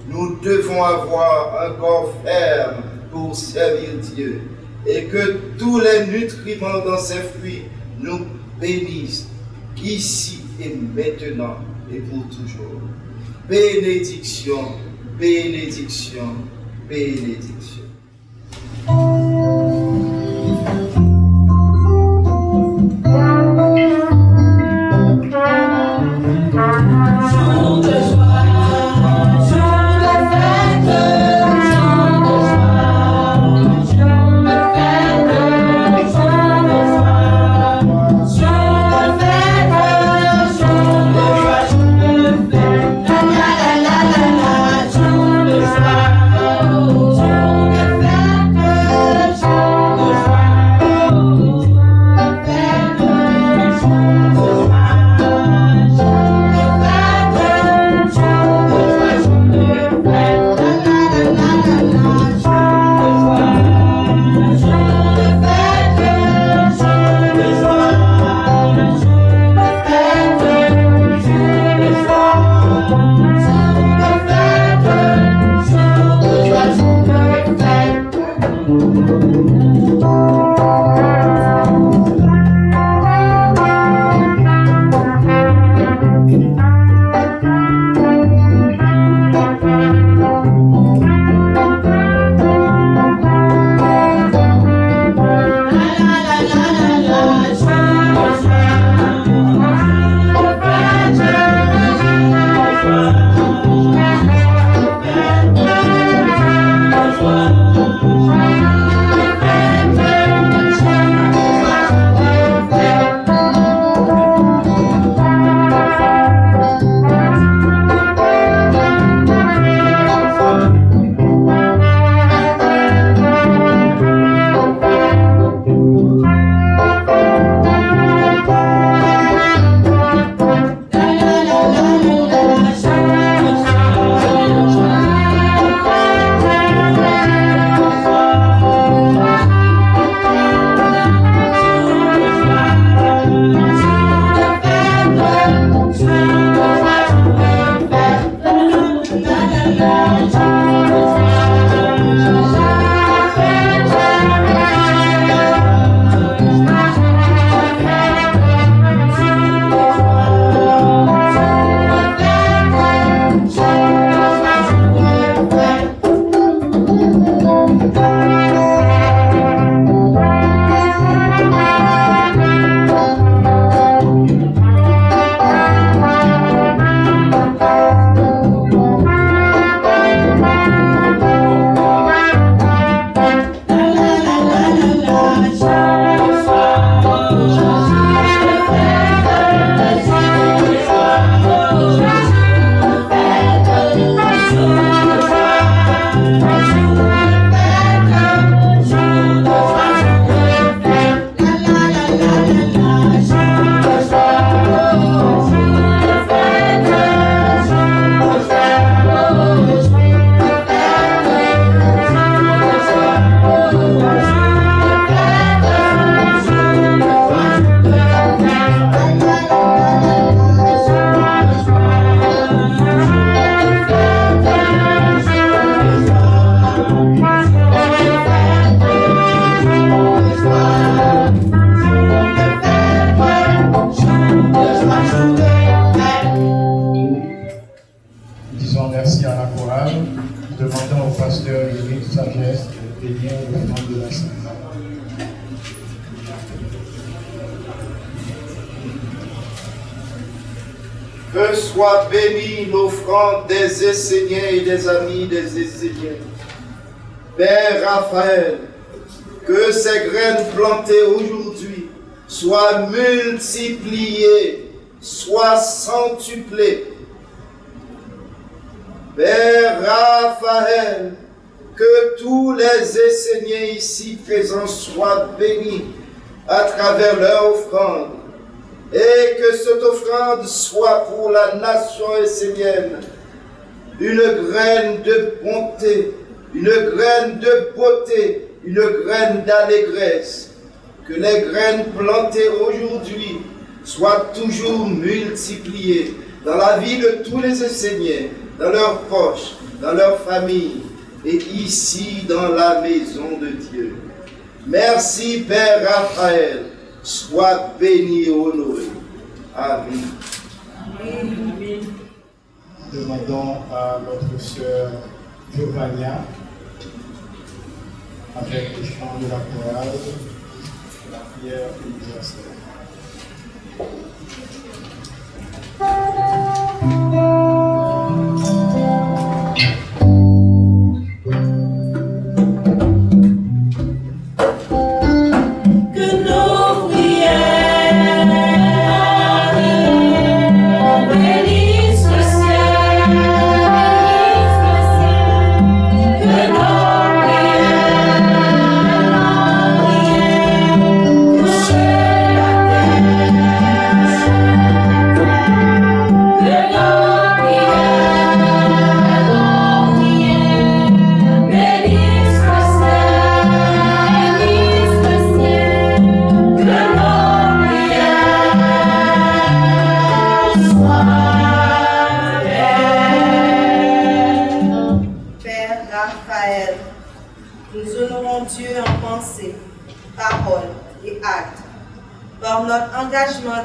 nous devons avoir un corps ferme pour servir Dieu, et que tous les nutriments dans ces fruits nous bénissent, ici et maintenant et pour toujours. Bénédiction, bénédiction, bénédiction. Jour de Que soit bénie l'offrande des Esséniens et des amis des Esséniens. Père Raphaël, que ces graines plantées aujourd'hui soient multipliées, soient centuplées. Père Raphaël, que tous les Esséniens ici présents soient bénis à travers leur offrande, et que cette offrande soit pour la nation essénienne une graine de bonté, une graine de beauté, une graine d'allégresse. Que les graines plantées aujourd'hui soient toujours multipliées dans la vie de tous les Esséniens, dans leurs proches, dans leurs familles, et ici dans la maison de Dieu. Merci Père Raphaël, sois béni et honoré. Amen. Amen. Demandons à notre sœur Giovanna, avec le chant de la chorale, la prière universelle.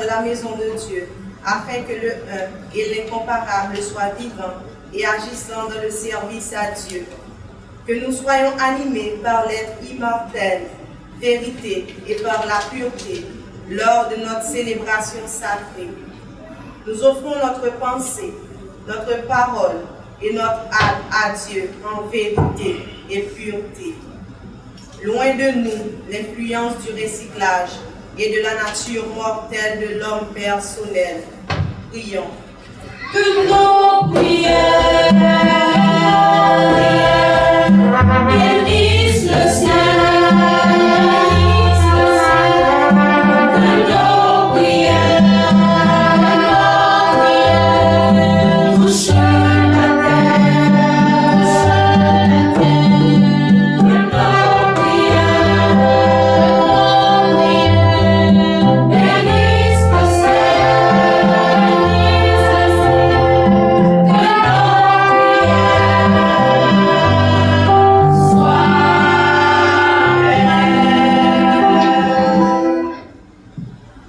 De la maison de Dieu, afin que le un et l'incomparable soient vivants et agissant dans le service à Dieu. Que nous soyons animés par l'être immortel, vérité et par la pureté lors de notre célébration sacrée. Nous offrons notre pensée, notre parole et notre âme à Dieu en vérité et pureté. Loin de nous l'influence du recyclage et de la nature mortelle de l'homme personnel. Prions. Que nos prières bénissent le ciel. Que nos prières touchent la terre. Que nos prières bénissent le ciel.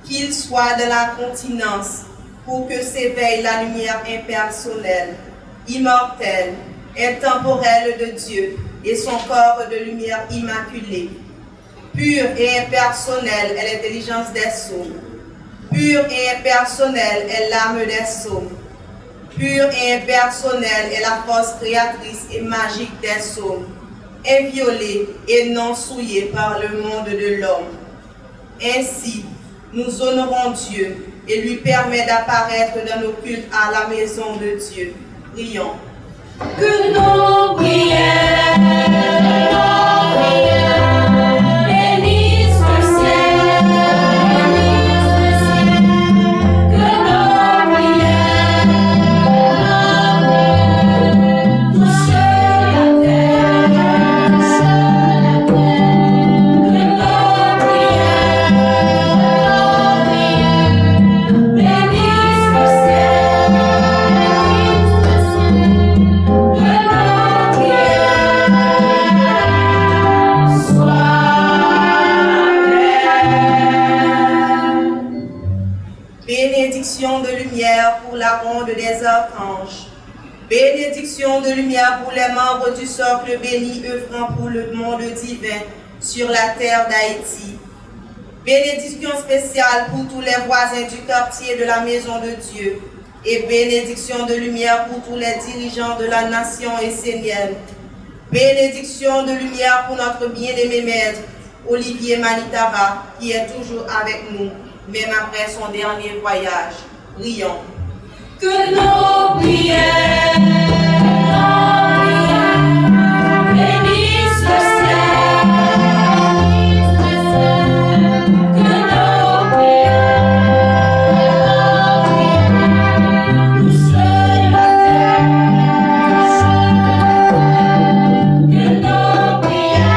Qu'il soit de la continence pour que s'éveille la lumière impersonnelle, immortelle, intemporelle de Dieu et son corps de lumière immaculée. Pure et impersonnelle est l'intelligence des saules. Pure et impersonnelle est l'âme des saules. Pure et impersonnelle est la force créatrice et magique des saules, inviolée et non souillée par le monde de l'homme. Ainsi, nous honorons Dieu et lui permet d'apparaître dans nos cultes à la maison de Dieu. Prions. Que nos prières bénissent le ciel. Que nos prières touchent la terre. Que nos prières bénissent le ciel. Bénédiction de lumière pour la ronde des archanges. Bénédiction de lumière pour les membres du socle béni œuvrant pour le monde divin sur la terre d'Haïti. Bénédiction spéciale pour tous les voisins du quartier de la maison de Dieu et bénédiction de lumière pour tous les dirigeants de la nation essénienne. Bénédiction de lumière pour notre bien-aimé maître, Olivier Manitara, qui est toujours avec nous, même après son dernier voyage. Prions. Que nos prières bénissent le ciel. Que nos prières touchent la terre. Que nos prières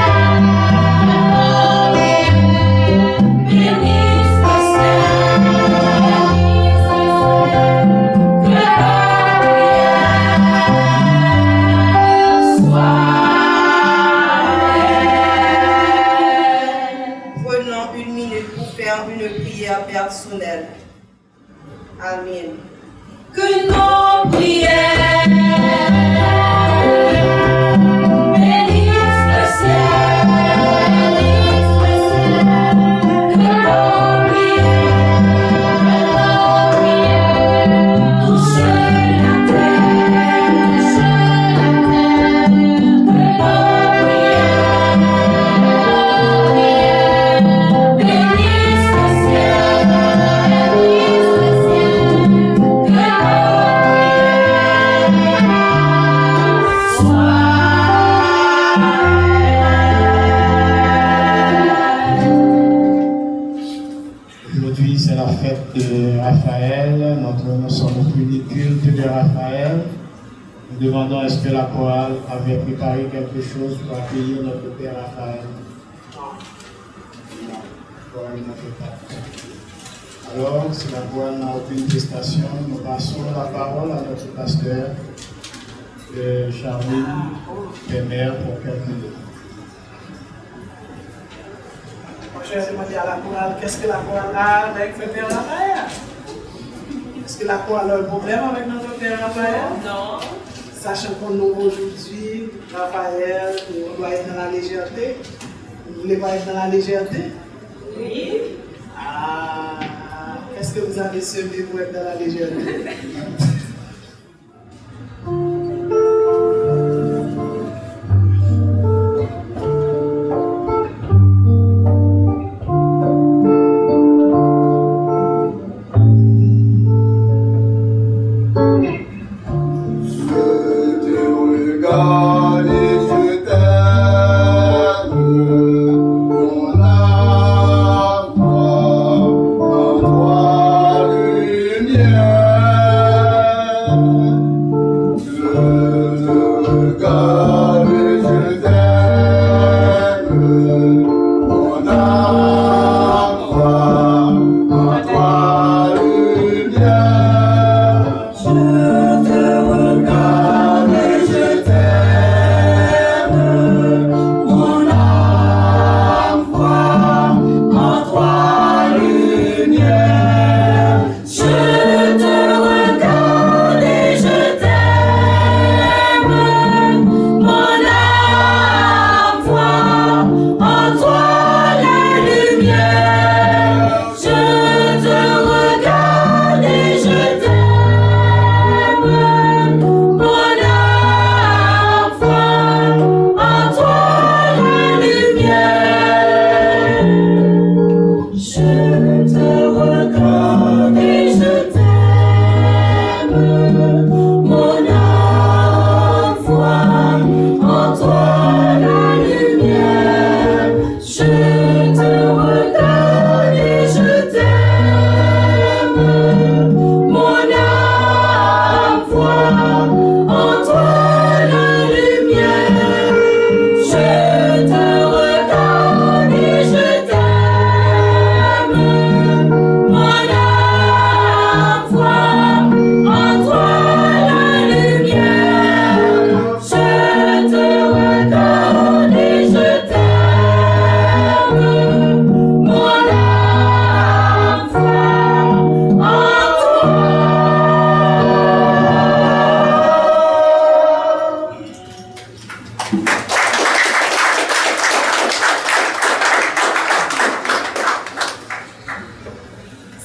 bénissent le ciel. Prenons une minute pour faire une prière personnelle. Amen. Que nos prières bénissent le ciel. Que nos prières touchent la terre. Que nos prières bénissent le ciel. Aujourd'hui, c'est la fête de Raphaël. Nous sommes au premier culte de Raphaël. Nous demandons est-ce que la chorale avait préparé quelque chose pour accueillir notre Père Raphaël. Non. La chorale n'a fait pas. Alors, si la chorale n'a aucune prestation, nous passons la parole à notre pasteur, Charline Pémère, pour quelques minutes. Je vais demander à la chorale, qu'est-ce que la chorale a avec le Père Raphaël? Est-ce que la chorale a un problème avec notre Père Raphaël? Non. Sachant qu'on nous aujourd'hui, Raphaël, on doit être dans la légèreté. Vous voulez pas être dans la légèreté? Oui. Ah, qu'est-ce que vous avez semé pour être dans la légèreté?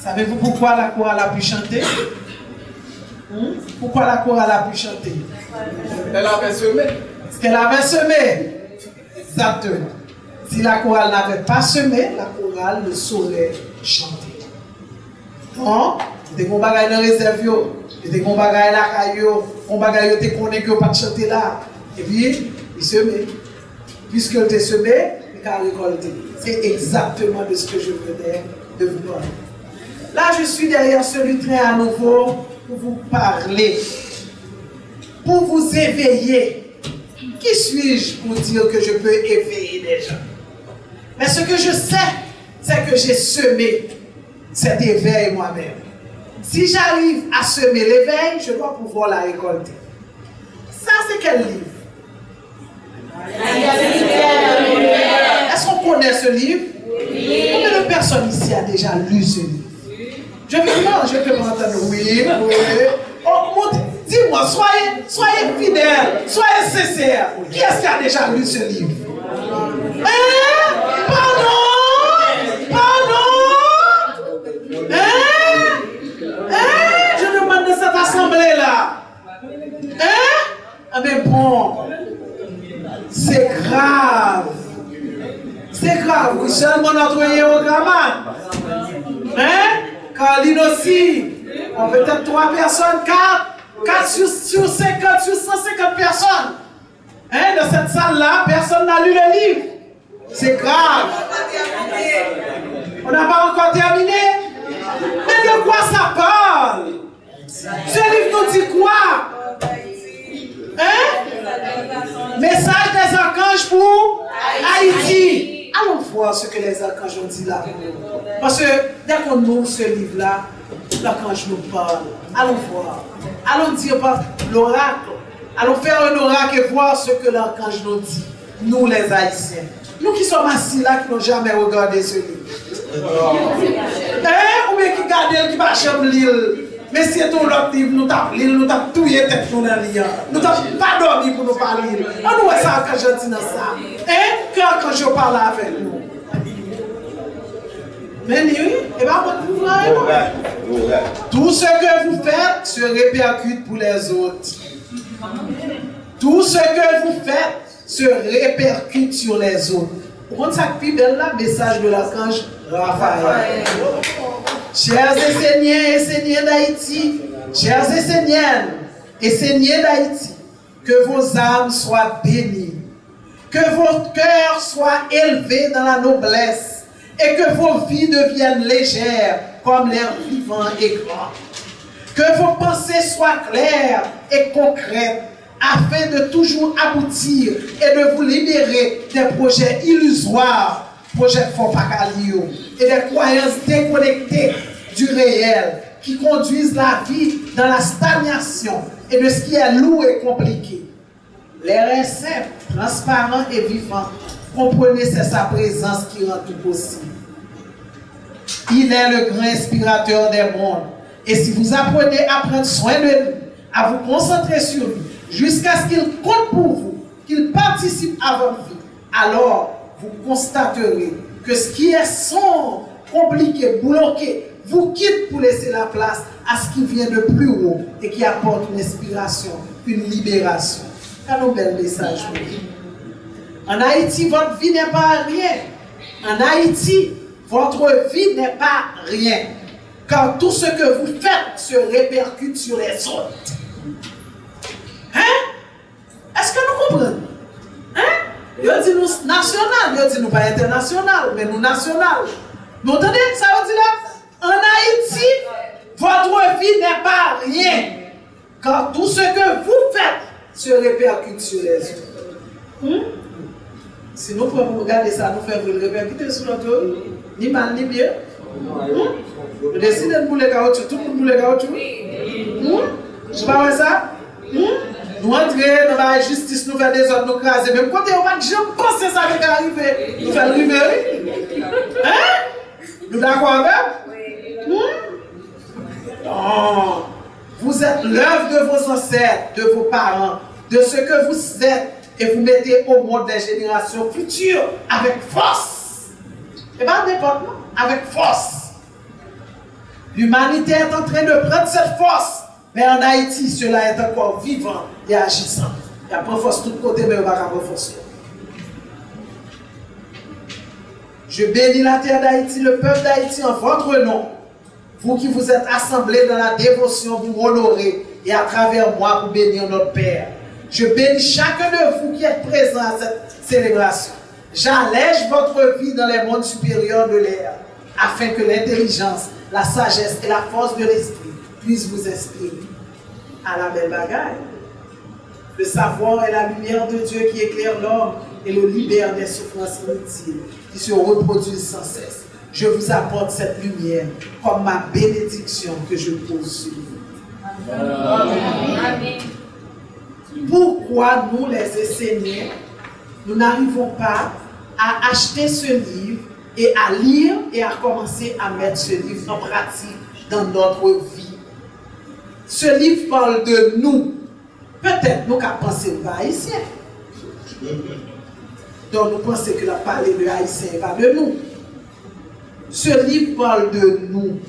Savez-vous pourquoi la chorale a pu chanter? Pourquoi la chorale a pu chanter? Elle avait semé. Parce qu'elle avait semé. Exactement. Si la chorale n'avait pas semé, la chorale ne saurait chanter. Non? Des bons bagages dans les réserve, des bons bagages là, des bagages qui connaissent que pas chanter là. Et puis, il semait. Puisqu'il te semé, il a récolté. C'est exactement de ce que je venais de vous parler. Là, je suis derrière ce lutrin à nouveau pour vous parler, pour vous éveiller. Qui suis-je pour dire que je peux éveiller des gens? Mais ce que je sais, c'est que j'ai semé cet éveil moi-même. Si j'arrive à semer l'éveil, je dois pouvoir la récolter. Ça, c'est quel livre? Est-ce qu'on connaît ce livre? Oui. Combien de personnes ici a déjà lu ce livre? Je peux m'entendre. Oui. Oh, dis-moi, soyez fidèles, soyez sincères. Qui est-ce qui a déjà lu ce livre? Pardon? Je demande de cette assemblée-là. Mais bon, c'est grave. C'est grave. Oui, seulement notre hiérogramme. Caroline aussi. On peut être 3 personnes, 4 sur 50, sur 150 personnes. Dans cette salle-là, personne n'a lu le livre. C'est grave. On n'a pas encore terminé. Mais de quoi ça parle? Ce livre nous dit quoi? Message des archanges pour Haïti. Allons voir ce que les archanges ont dit là. Parce que dès qu'on ouvre ce livre-là, l'archange nous parle. Allons voir. Allons dire par l'oracle. Allons faire un oracle et voir ce que l'archange nous dit. Nous les Haïtiens. Nous qui sommes assis là, qui n'ont jamais regardé ce livre. Ou bien qui gardent, qui va jamais lire. Mais si ton autre livre, nous t'avons lire, nous t'avons tout tête nous dans le lien. Nous t'avons pas dormi pour nous parler. On nous ça quand je dis dans ça. Quand je parle avec nous. Mais oui, et bien tout ce que vous faites se répercute pour les autres. Tout ce que vous faites se répercute sur les autres. Vous comprenez ça plus belle là, message de l'archange Raphaël. Chers Esséniens et Esséniennes d'Haïti, chers Esséniennes et Esséniens d'Haïti, que vos âmes soient bénies, que vos cœurs soient élevés dans la noblesse et que vos vies deviennent légères comme l'air vivant et grand. Que vos pensées soient claires et concrètes afin de toujours aboutir et de vous libérer des projets illusoires, projets faux pacalio et des croyances déconnectées du réel qui conduisent la vie dans la stagnation et de ce qui est lourd et compliqué. L'air est simple, transparent et vivant. Comprenez, c'est sa présence qui rend tout possible. Il est le grand inspirateur des mondes. Et si vous apprenez à prendre soin de lui, à vous concentrer sur lui, jusqu'à ce qu'il compte pour vous, qu'il participe à votre vie, alors vous constaterez que ce qui est sombre, compliqué, bloqué, vous quitte pour laisser la place à ce qui vient de plus haut et qui apporte une inspiration, une libération. C'est un bel message. En Haïti, votre vie n'est pas rien. En Haïti, votre vie n'est pas rien. Car tout ce que vous faites se répercute sur les autres. Est-ce que nous comprenons? Ils disent nous national, ils disent nous pas international, mais nous national. Vous entendez ça veut dire là? En Haïti, votre vie n'est pas rien. Car tout ce que vous faites se répercute sur les autres. Si nous pouvons regarder ça, nous faisons répercuter sur notre vie, ni mal ni bien. Vous décidez de bouler caoutchouc, tout le monde boule caoutchouc. Je parle de ça. Nous entrer dans la justice, nous faire des autres, nous craser. Même quand on va dire, je pense que ça va arriver. Nous faisons arriver. Nous d'accord avec? Non. Vous êtes l'œuvre de vos ancêtres, de vos parents, de ce que vous êtes, et vous mettez au monde des générations futures avec force. Et bien, n'importe quoi, avec force. L'humanité est en train de prendre cette force Mais en Haïti, cela est encore vivant et agissant. Il y a pas force de tout côté, mais il n'y a pas force. Je bénis la terre d'Haïti, le peuple d'Haïti en votre nom. Vous qui vous êtes assemblés dans la dévotion, vous m'honorez et à travers moi, vous bénir notre Père. Je bénis chacun de vous qui êtes présent à cette célébration. J'allège votre vie dans les mondes supérieurs de l'air, afin que l'intelligence, la sagesse et la force de l'esprit puissent vous inspirer à la belle bagaille. Le savoir est la lumière de Dieu qui éclaire l'homme et le libère des souffrances inutiles qui se reproduisent sans cesse. Je vous apporte cette lumière comme ma bénédiction que je pose sur vous. Amen. Pourquoi nous, les Esséniens, nous n'arrivons pas à acheter ce livre et à lire et à commencer à mettre ce livre en pratique dans notre vie? Ce livre parle de nous. Peut-être nous qu'à penser pas haïtien. Donc nous pensons que la parler de haïtien pas de nous. Ce livre parle de nous,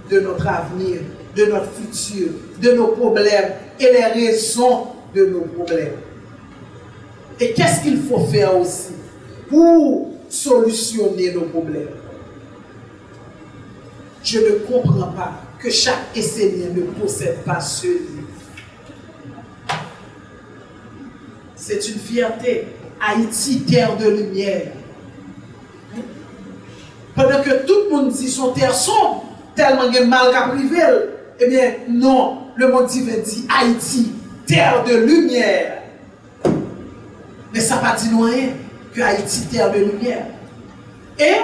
de notre avenir, de notre futur, de nos problèmes et les raisons de nos problèmes. Et qu'est-ce qu'il faut faire aussi pour solutionner nos problèmes? Je ne comprends pas que chaque Essénien ne possède pas ce livre. C'est une fierté. Haïti, terre de lumière. Pendant que tout le monde dit son terre sombre, tellement il y a mal qu'à priver, eh bien non, le monde divin dit Haïti, terre de lumière. Mais ça ne va pas dire rien que Haïti, terre de lumière. Et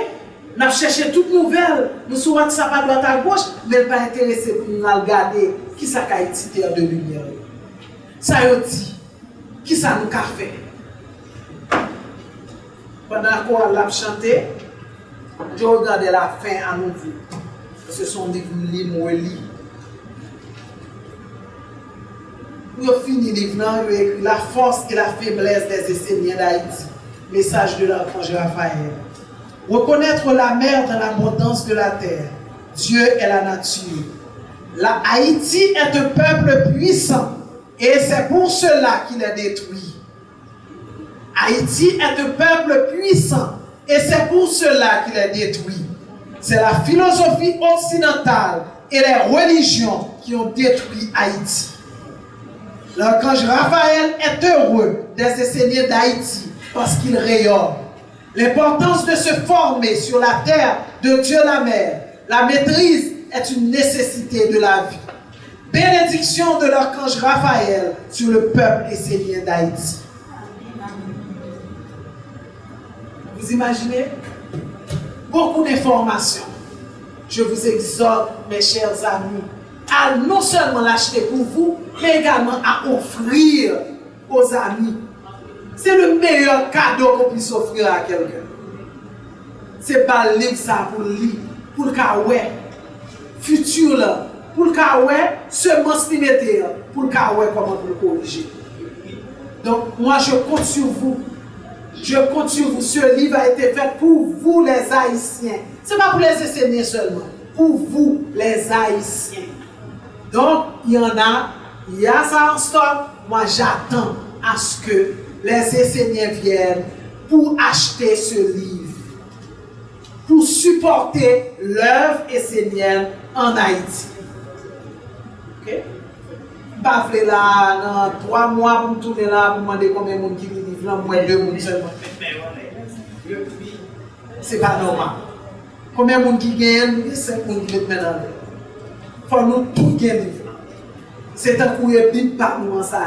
nous avons cherché toute nouvelle, nous sommes WhatsApp à droite à gauche, mais pas intéressé pour nous regarder qui ça Haïti, terre de lumière. Ça y dit, qui ça nous a fait? Pendant qu'on l'a chanté, je regardais la fin à nouveau. Ce sont des livres moi lis. Pour finir les livres, il a écrit La force et la faiblesse des Esséniens d'Haïti. Message de l'archange Raphaël. Reconnaître la mer dans l'abondance de la terre. Dieu est la nature. La Haïti est un peuple puissant et c'est pour cela qu'il est détruit. Haïti est un peuple puissant et c'est pour cela qu'il est détruit. C'est la philosophie occidentale et les religions qui ont détruit Haïti. L'archange Raphaël est heureux des Esséniens d'Haïti parce qu'il rayonne. L'importance de se former sur la terre de Dieu la mer, la maîtrise est une nécessité de la vie. Bénédiction de l'archange Raphaël sur le peuple essénien d'Haïti. Vous imaginez? Beaucoup d'informations. Je vous exhorte, mes chers amis, à non seulement l'acheter pour vous, mais également à offrir aux amis. C'est le meilleur cadeau qu'on puisse offrir à quelqu'un. C'est pas le livre ça pour lire, pour le caouet, futur là, pour le caouet, semence limité, pour le caouet, comment vous le corriger. Donc, moi je compte sur vous. Je compte sur vous. Ce livre a été fait pour vous, les Haïtiens. Ce n'est pas pour les Esséniens seulement. Pour vous, les Haïtiens. Donc, il y a ça en stock. Moi, j'attends à ce que les Esséniens viennent pour acheter ce livre. Pour supporter l'œuvre essénienne en Haïti. Ok? Pas fait là, dans 3 mois pour tourner là, pour demander combien de monde qui lit livre, moins 2 personnes seulement. C'est pas normal. Combien de monde qui gagne, 5 personnes qui mettent maintenant. Il faut nous tout gagner. C'est un coup de Bible par nous en ça.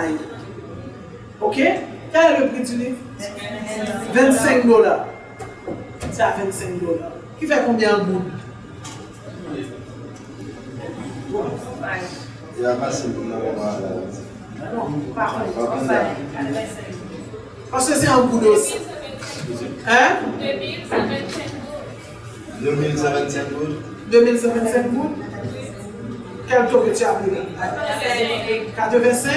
Ok? Quel est le prix du livre? $25. C'est à $25. Qui fait combien de gouttes? Il n'y a pas de non, pas parce que c'est un bout aussi. Hein? 2025 gouttes. 2025 gouttes? Quel taux que tu as pris? 85?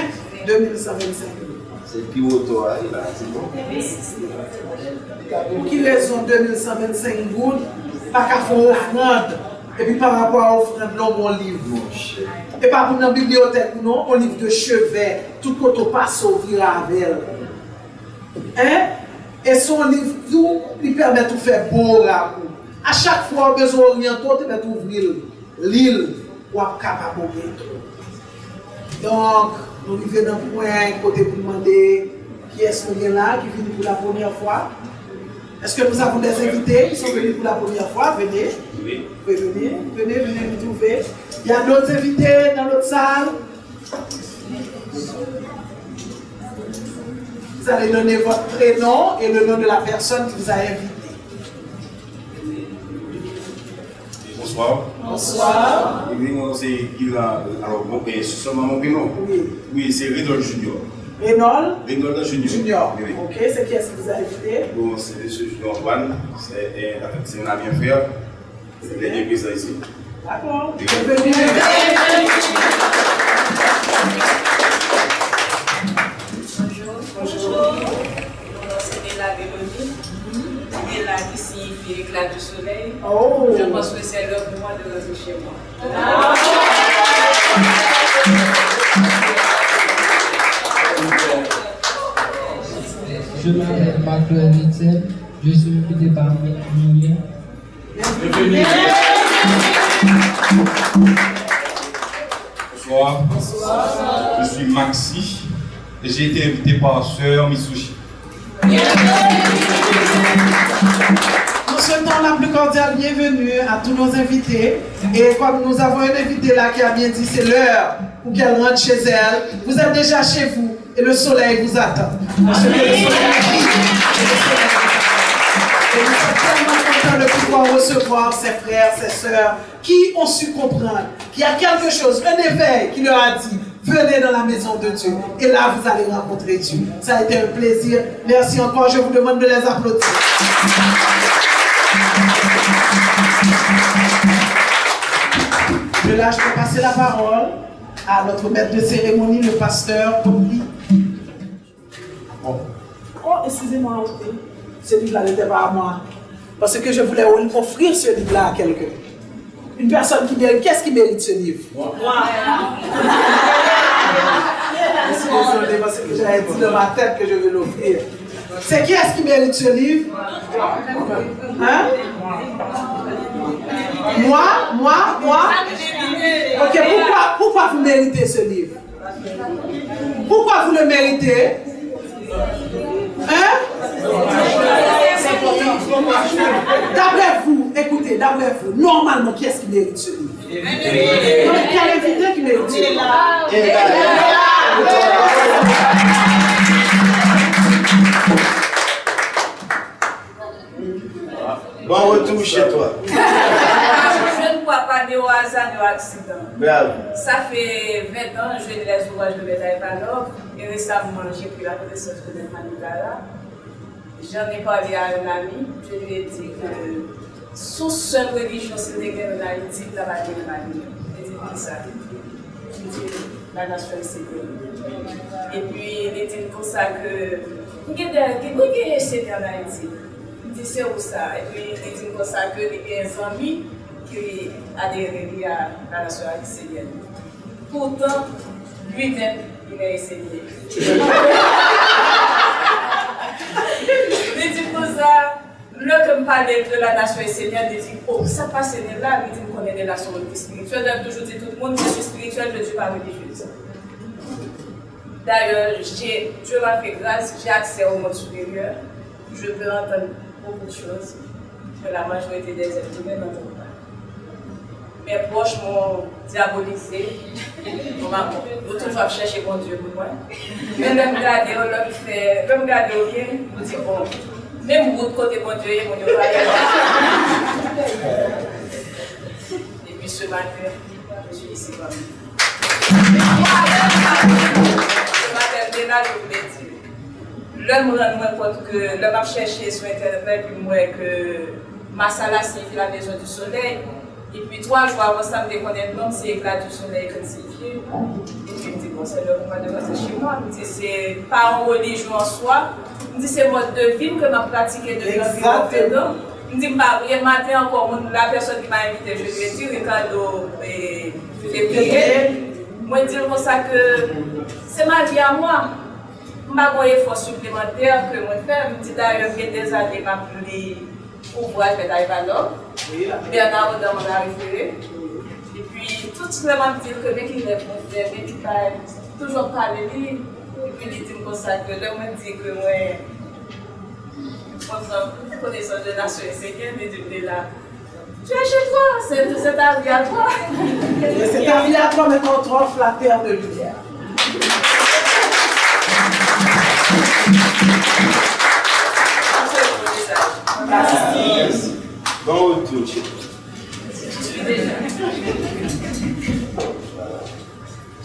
2125 gouttes. C'est pivotal, là, c'est bon. Pour qui raison 2125 gouttes? Pas qu'à faire offrande. Et puis par rapport à l'offrande, l'homme, un livre. Et pas pour une bibliothèque ou non, un livre de chevet, tout quand on passe au viravel. Hein? Et son livre, tout, il permet de faire beau là. À chaque fois, on a besoin d'orienter, tu peux ouvrir l'île pour être capable de donc, nous arrivons dans le point côté pour demander qui est-ce qu'on est là, qui vient pour la première fois. Est-ce que nous avons des invités qui sont venus pour la première fois? Venez. Oui. Venez nous trouver. Il y a d'autres invités dans l'autre salle. Vous allez donner votre prénom et le nom de la personne qui vous a invité. Bonsoir. Bonsoir. Oui, moi, c'est Guilla. Alors, c'est seulement mon prénom. Oui. Oui, c'est Reynold Junior. Reynold Junior. Oui. Ok, c'est qui est-ce qui vous a invité? Bon, c'est M. Junior Antoine. C'est un ami frère. C'est le dernier président ici. D'accord. Bienvenue. Bonjour. C'est Ella Véronique. Ella qui signifie éclat du soleil. Oh. Je pense que c'est l'heure pour moi de rentrer chez moi. Je m'appelle Marc-Claude Mitchell. Je suis invité par Mimien. Bienvenue. Bonsoir. Je suis Maxi et j'ai été invité par Sœur Mitsushi. Nous souhaitons la plus cordiale bienvenue à tous nos invités. Et comme nous avons une invitée là qui a bien dit c'est l'heure pour qu'elle rentre chez elle, vous êtes déjà chez vous et le soleil vous attend. Parce que le soleil brille. Et nous sommes tellement contents de pouvoir recevoir ces frères, ces sœurs qui ont su comprendre qu'il y a quelque chose, un éveil qui leur a dit venez dans la maison de Dieu. Et là, vous allez rencontrer Dieu. Ça a été un plaisir. Merci encore. Je vous demande de les applaudir. De là, je vais passer la parole à notre maître de cérémonie, le pasteur Tomli. Oh, excusez-moi. Ce livre-là n'était pas à moi. Parce que je voulais offrir ce livre-là à quelqu'un. Une personne qui mérite. Qu'est-ce qui mérite ce livre? Moi. Je suis désolé parce que j'avais dit dans ma tête que je vais l'offrir. C'est qui est-ce qui mérite ce livre? Hein? Moi? Ok, pourquoi vous méritez ce livre? Pourquoi vous le méritez? Hein? D'après vous, écoutez, d'après vous, normalement, qui est-ce qui mérite ce livre? Quel invité qui mérite ce livre? Bon retour chez toi. Je ne crois pas de hasard de accident. Bravo. Ça fait 20 ans que je fais des ouvrages de bétail par l'ordre et récemment j'ai pris la connaissance de Manigala. J'en ai parlé à un ami, je lui ai dit que sous seule religion c'était en Haïti, la Marie de Marie. Il dit ça. Il dit la nation est séparée. Et puis il dit comme ça que il y a des séparés en Haïti. Il dit c'est où ça. Et puis il dit comme ça que il y a des amis qui adhèrent à la nation haïtienne. Pourtant, lui-même, il a essayé. Il dit pour ça, le que me parlait de la nation haïtienne, il dit oh, ça passe là, il dit qu'on est des nations spirituelles. J'ai toujours dit tout le monde, je suis spirituel, je ne suis pas religieuse. D'ailleurs, Dieu m'a fait grâce, j'ai accès au monde supérieur. Je peux entendre beaucoup de choses que la majorité des êtres humains n'entendent pas. Mes proches m'ont diabolisé. Vous toujours chercher mon Dieu pour moi. Mais même regarder, on fait, même regarder au bien, vous dites bon, même vous de côté mon Dieu, mon Dieu va y aller. Et puis ce matin, je suis ici comme vous. Ce matin, là, je voulais dire. L'homme rend compte que l'homme a cherché sur Internet, puis moi que Masala signifie la maison du soleil. Et puis 3 jours avant ça, je me connais le nom, c'est éclat du soleil crucifié. Et puis je me dis, bon, c'est le moment de passer chez moi. Je me dis, c'est pas en religion en soi. Je me dis, c'est mode de vie que je pratique depuis environ 20 ans. Je me dis, le matin encore, la personne qui m'a invité, je lui ai dit, Ricardo, février, moi je dis comme ça que c'est ma vie à moi. Je n'ai pas un effort supplémentaire que je fais. Je me dis d'ailleurs, il y a des années, je m'appelle Ouvrage Betaïvalor. Bernard Rodan m'en a référé. Et puis, tout simplement me dire que dès qu'il est bon, dès qu'il va toujours parler, et puis il dit comme ça que là, on me dit que moi, connaissance de nation essénienne, mais du coup là, tu es chez toi, c'est ta vie à toi. C'est ta vie à toi, mais qu'on t'offre la terre de lumière. Merci. Bon retour.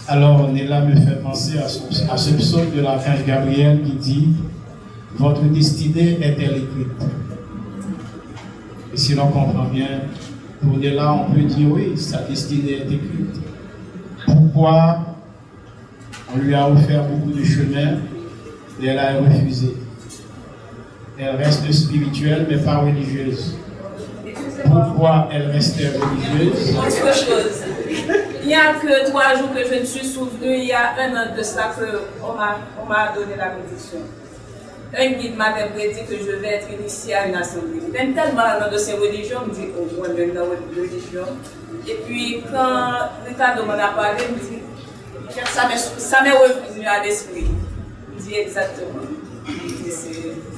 Alors, Néla me fait penser à ce psaume de l'archange Gabriel qui dit « Votre destinée est-elle écrite ?» Et si l'on comprend bien, pour Néla, on peut dire « Oui, sa destinée est écrite. » Pourquoi on lui a offert beaucoup de chemins et elle a refusé? Elle reste spirituelle mais pas religieuse. Pourquoi elle restait religieuse? Autre chose. Il n'y a que 3 jours que je me suis souvenu, il y a 1 an de cela qu'on m'a donné la bénédiction. Un guide m'avait prédit que je vais être initié à une assemblée. Même tellement dans de ces religions, je me dis, oh, moi, même dans une religion. Et puis, quand Ricardo m'en a parlé, je me dis, ça m'est revenu à l'esprit. Je me dis exactement.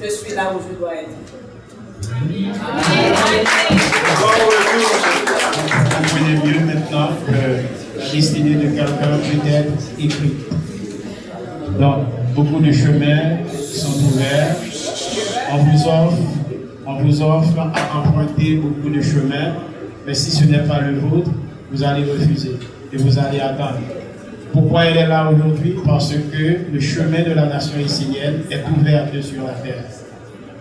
Je suis là où je dois être. Vous comprenez mieux maintenant que la destinée de quelqu'un peut être écrite. Donc, beaucoup de chemins sont ouverts. On vous offre à emprunter beaucoup de chemins, mais si ce n'est pas le vôtre, vous allez refuser et vous allez attendre. Pourquoi elle est là aujourd'hui? Parce que le chemin de la nation essénienne est ouvert sur la terre.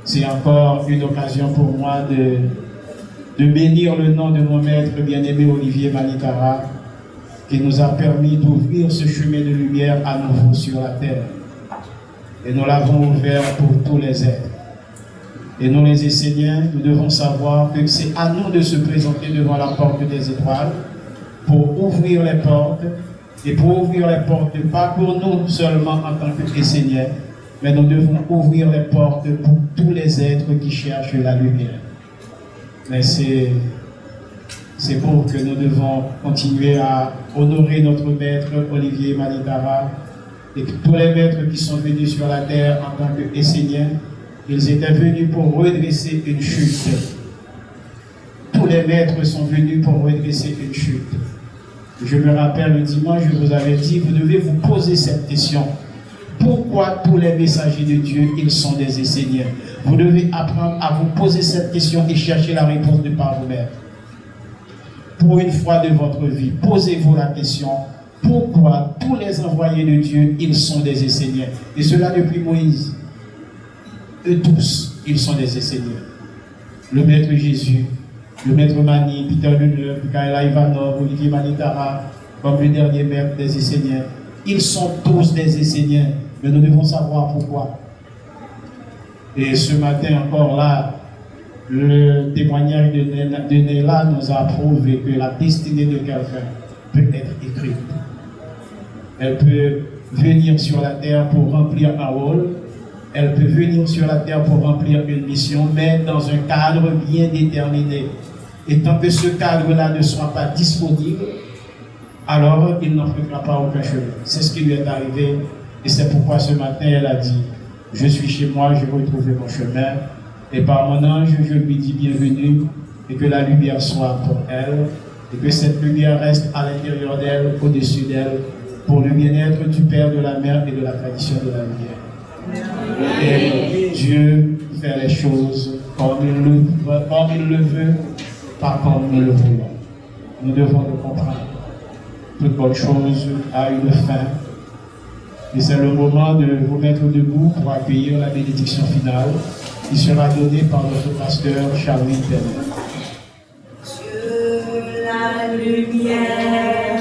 C'est encore une occasion pour moi de bénir le nom de mon maître bien-aimé Olivier Manitara, qui nous a permis d'ouvrir ce chemin de lumière à nouveau sur la terre. Et nous l'avons ouvert pour tous les êtres. Et nous les Esséniens, nous devons savoir que c'est à nous de se présenter devant la porte des étoiles pour ouvrir les portes. Et pour ouvrir les portes, pas pour nous seulement en tant qu'Esséniens, mais nous devons ouvrir les portes pour tous les êtres qui cherchent la lumière. Mais c'est pour que nous devons continuer à honorer notre maître Olivier Manitara et que tous les maîtres qui sont venus sur la terre en tant qu'Esséniens, ils étaient venus pour redresser une chute. Tous les maîtres sont venus pour redresser une chute. Je me rappelle le dimanche, je vous avais dit, vous devez vous poser cette question. Pourquoi tous les messagers de Dieu, ils sont des Esséniens? Vous devez apprendre à vous poser cette question et chercher la réponse de par vous-même. Pour une fois de votre vie, posez-vous la question, pourquoi tous les envoyés de Dieu, ils sont des Esséniens? Et cela depuis Moïse. Eux tous, ils sont des Esséniens. Le Maître Jésus, le Maître Mani, Peter Lunelöv, Kaila Ivanov, Olivier Manitara, comme le dernier maître des Esséniens. Ils sont tous des Esséniens, mais nous devons savoir pourquoi. Et ce matin encore là, le témoignage de Néla nous a prouvé que la destinée de quelqu'un peut être écrite. Elle peut venir sur la terre pour remplir un rôle, elle peut venir sur la terre pour remplir une mission, mais dans un cadre bien déterminé. Et tant que ce cadre-là ne soit pas disponible, alors il n'en fera pas aucun chemin. C'est ce qui lui est arrivé. Et c'est pourquoi ce matin, elle a dit, je suis chez moi, j'ai retrouvé mon chemin. Et par mon ange, je lui dis bienvenue et que la lumière soit pour elle. Et que cette lumière reste à l'intérieur d'elle, au-dessus d'elle, pour le bien-être du Père, de la Mère et de la tradition de la lumière. Et Dieu fait les choses comme il le veut, pas comme nous le voulons. Nous devons le comprendre. Toute bonne chose a une fin. Et c'est le moment de vous mettre debout pour accueillir la bénédiction finale qui sera donnée par notre pasteur Charlie Bennett. Dieu la lumière,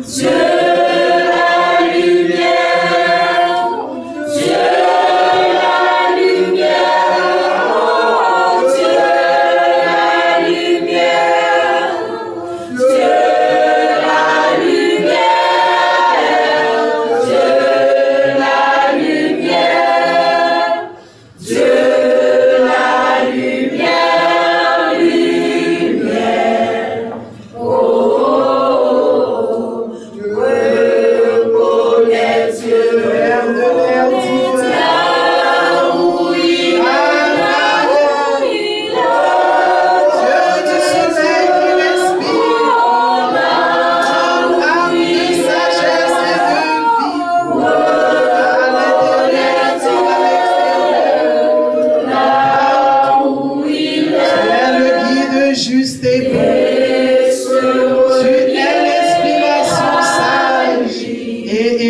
Dieu la lumière, oh Dieu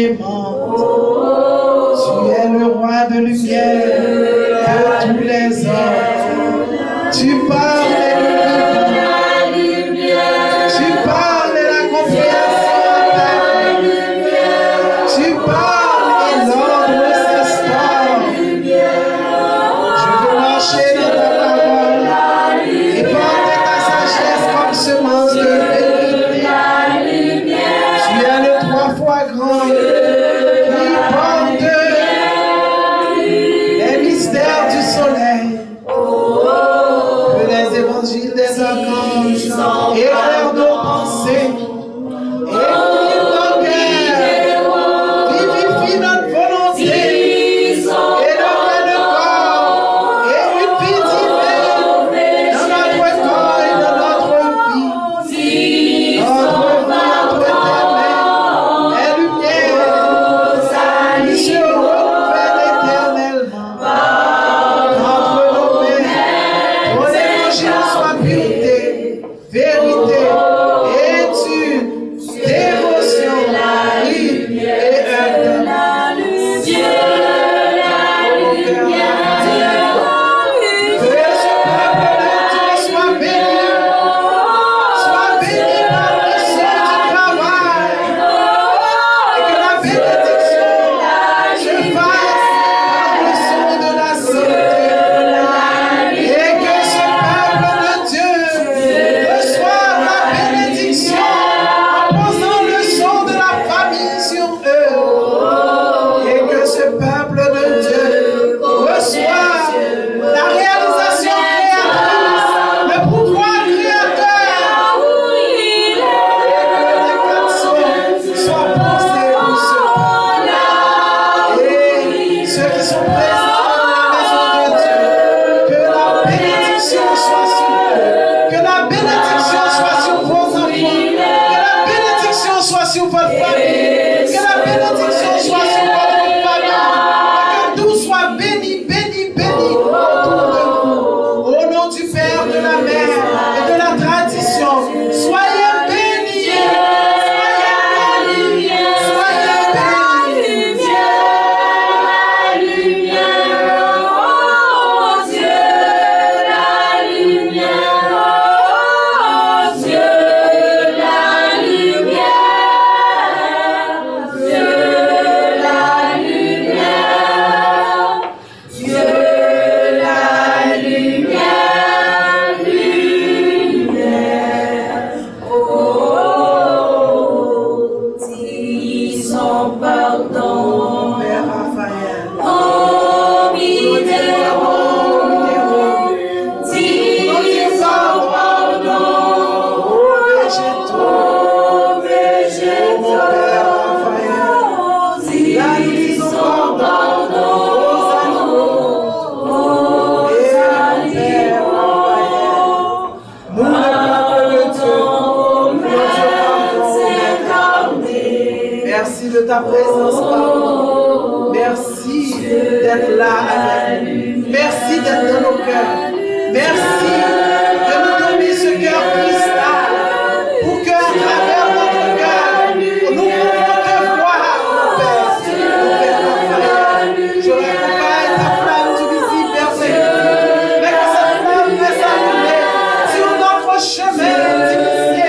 aimante. Tu es le roi de lumière de tous les hommes. Tu parles et nous vivons. Tu parles et la compréhension atteint. Tu parles et l'ordre s'instaure. Je veux marcher dans ta parole et porter ta sagesse comme semence de vérité. Tu es le 3 fois grand qui porte les mystères du soleil. Que les évangiles des archanges éclairent nos pensées. Éclaire nos cœurs, vivifie notre volonté et notre corps et une vie divine dans notre corps et dans notre vie. Notre vie entre tes mains est lumière qui se renouvelle éternellement. Entre nos mains, ton évangile soit pureté, vérité, étude, dévotion, rythme et œuvre. Que ce peuple de Dieu soit béni par le son du travail, et que la bénédiction se fasse par le son de la santé, et que ce peuple de Dieu reçoive la bénédiction en posant le son de la famille sur eux, et que ce peuple de Dieu reçoive la réalisation créatrice, le pouvoir créateur, et que les cançons soient posées pour ceux et ceux qui sont présents dans la maison de Dieu. Que la bénédiction soit sur eux, que la bénédiction soit sur vos enfants, que la bénédiction soit sur votre famille, que la bénédiction soit sur votre famille, et que tout soit béni, béni, béni autour de vous. Au nom du Père, de la Mère et de la tradition, soyez bénis, soyez bénis, soyez bénis. Père Raphaël, merci de ta présence parmi nous. Merci d'être là avec nous. Merci d'être dans nos cœurs. Merci de nous donner ce cœur cristal pour qu'à travers notre cœur, nous pouvons te voir, Père Raphaël. Je raccompagne ta flamme du visible vers l'invisible, mais que cette flamme puisse s'allumer sur notre chemin d'initié,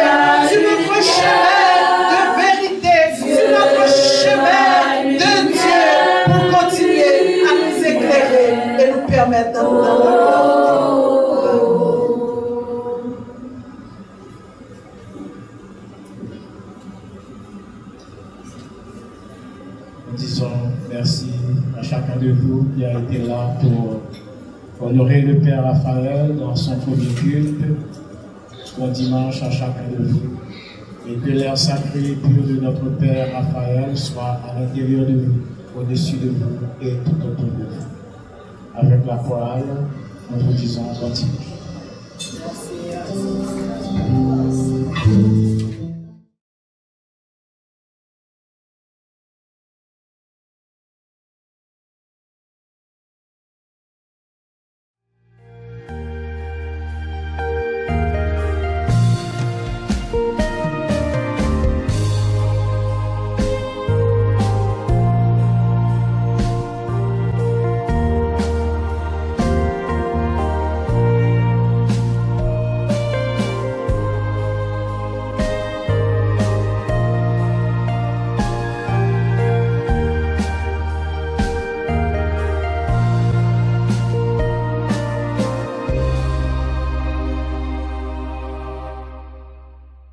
sur notre chemin de vérité, sur notre chemin de Dieu, pour continuer à nous éclairer et nous permettre d'entrer dans la gloire. Nous disons merci à chacun de vous qui a été là pour honorer le Père Raphaël dans son premier culte. Bon dimanche à chacun de vous. Et que l'air sacré et pur de notre Père Raphaël soit à l'intérieur de vous, au-dessus de vous et tout autour de vous. Avec la chorale, nous vous disons bon dimanche.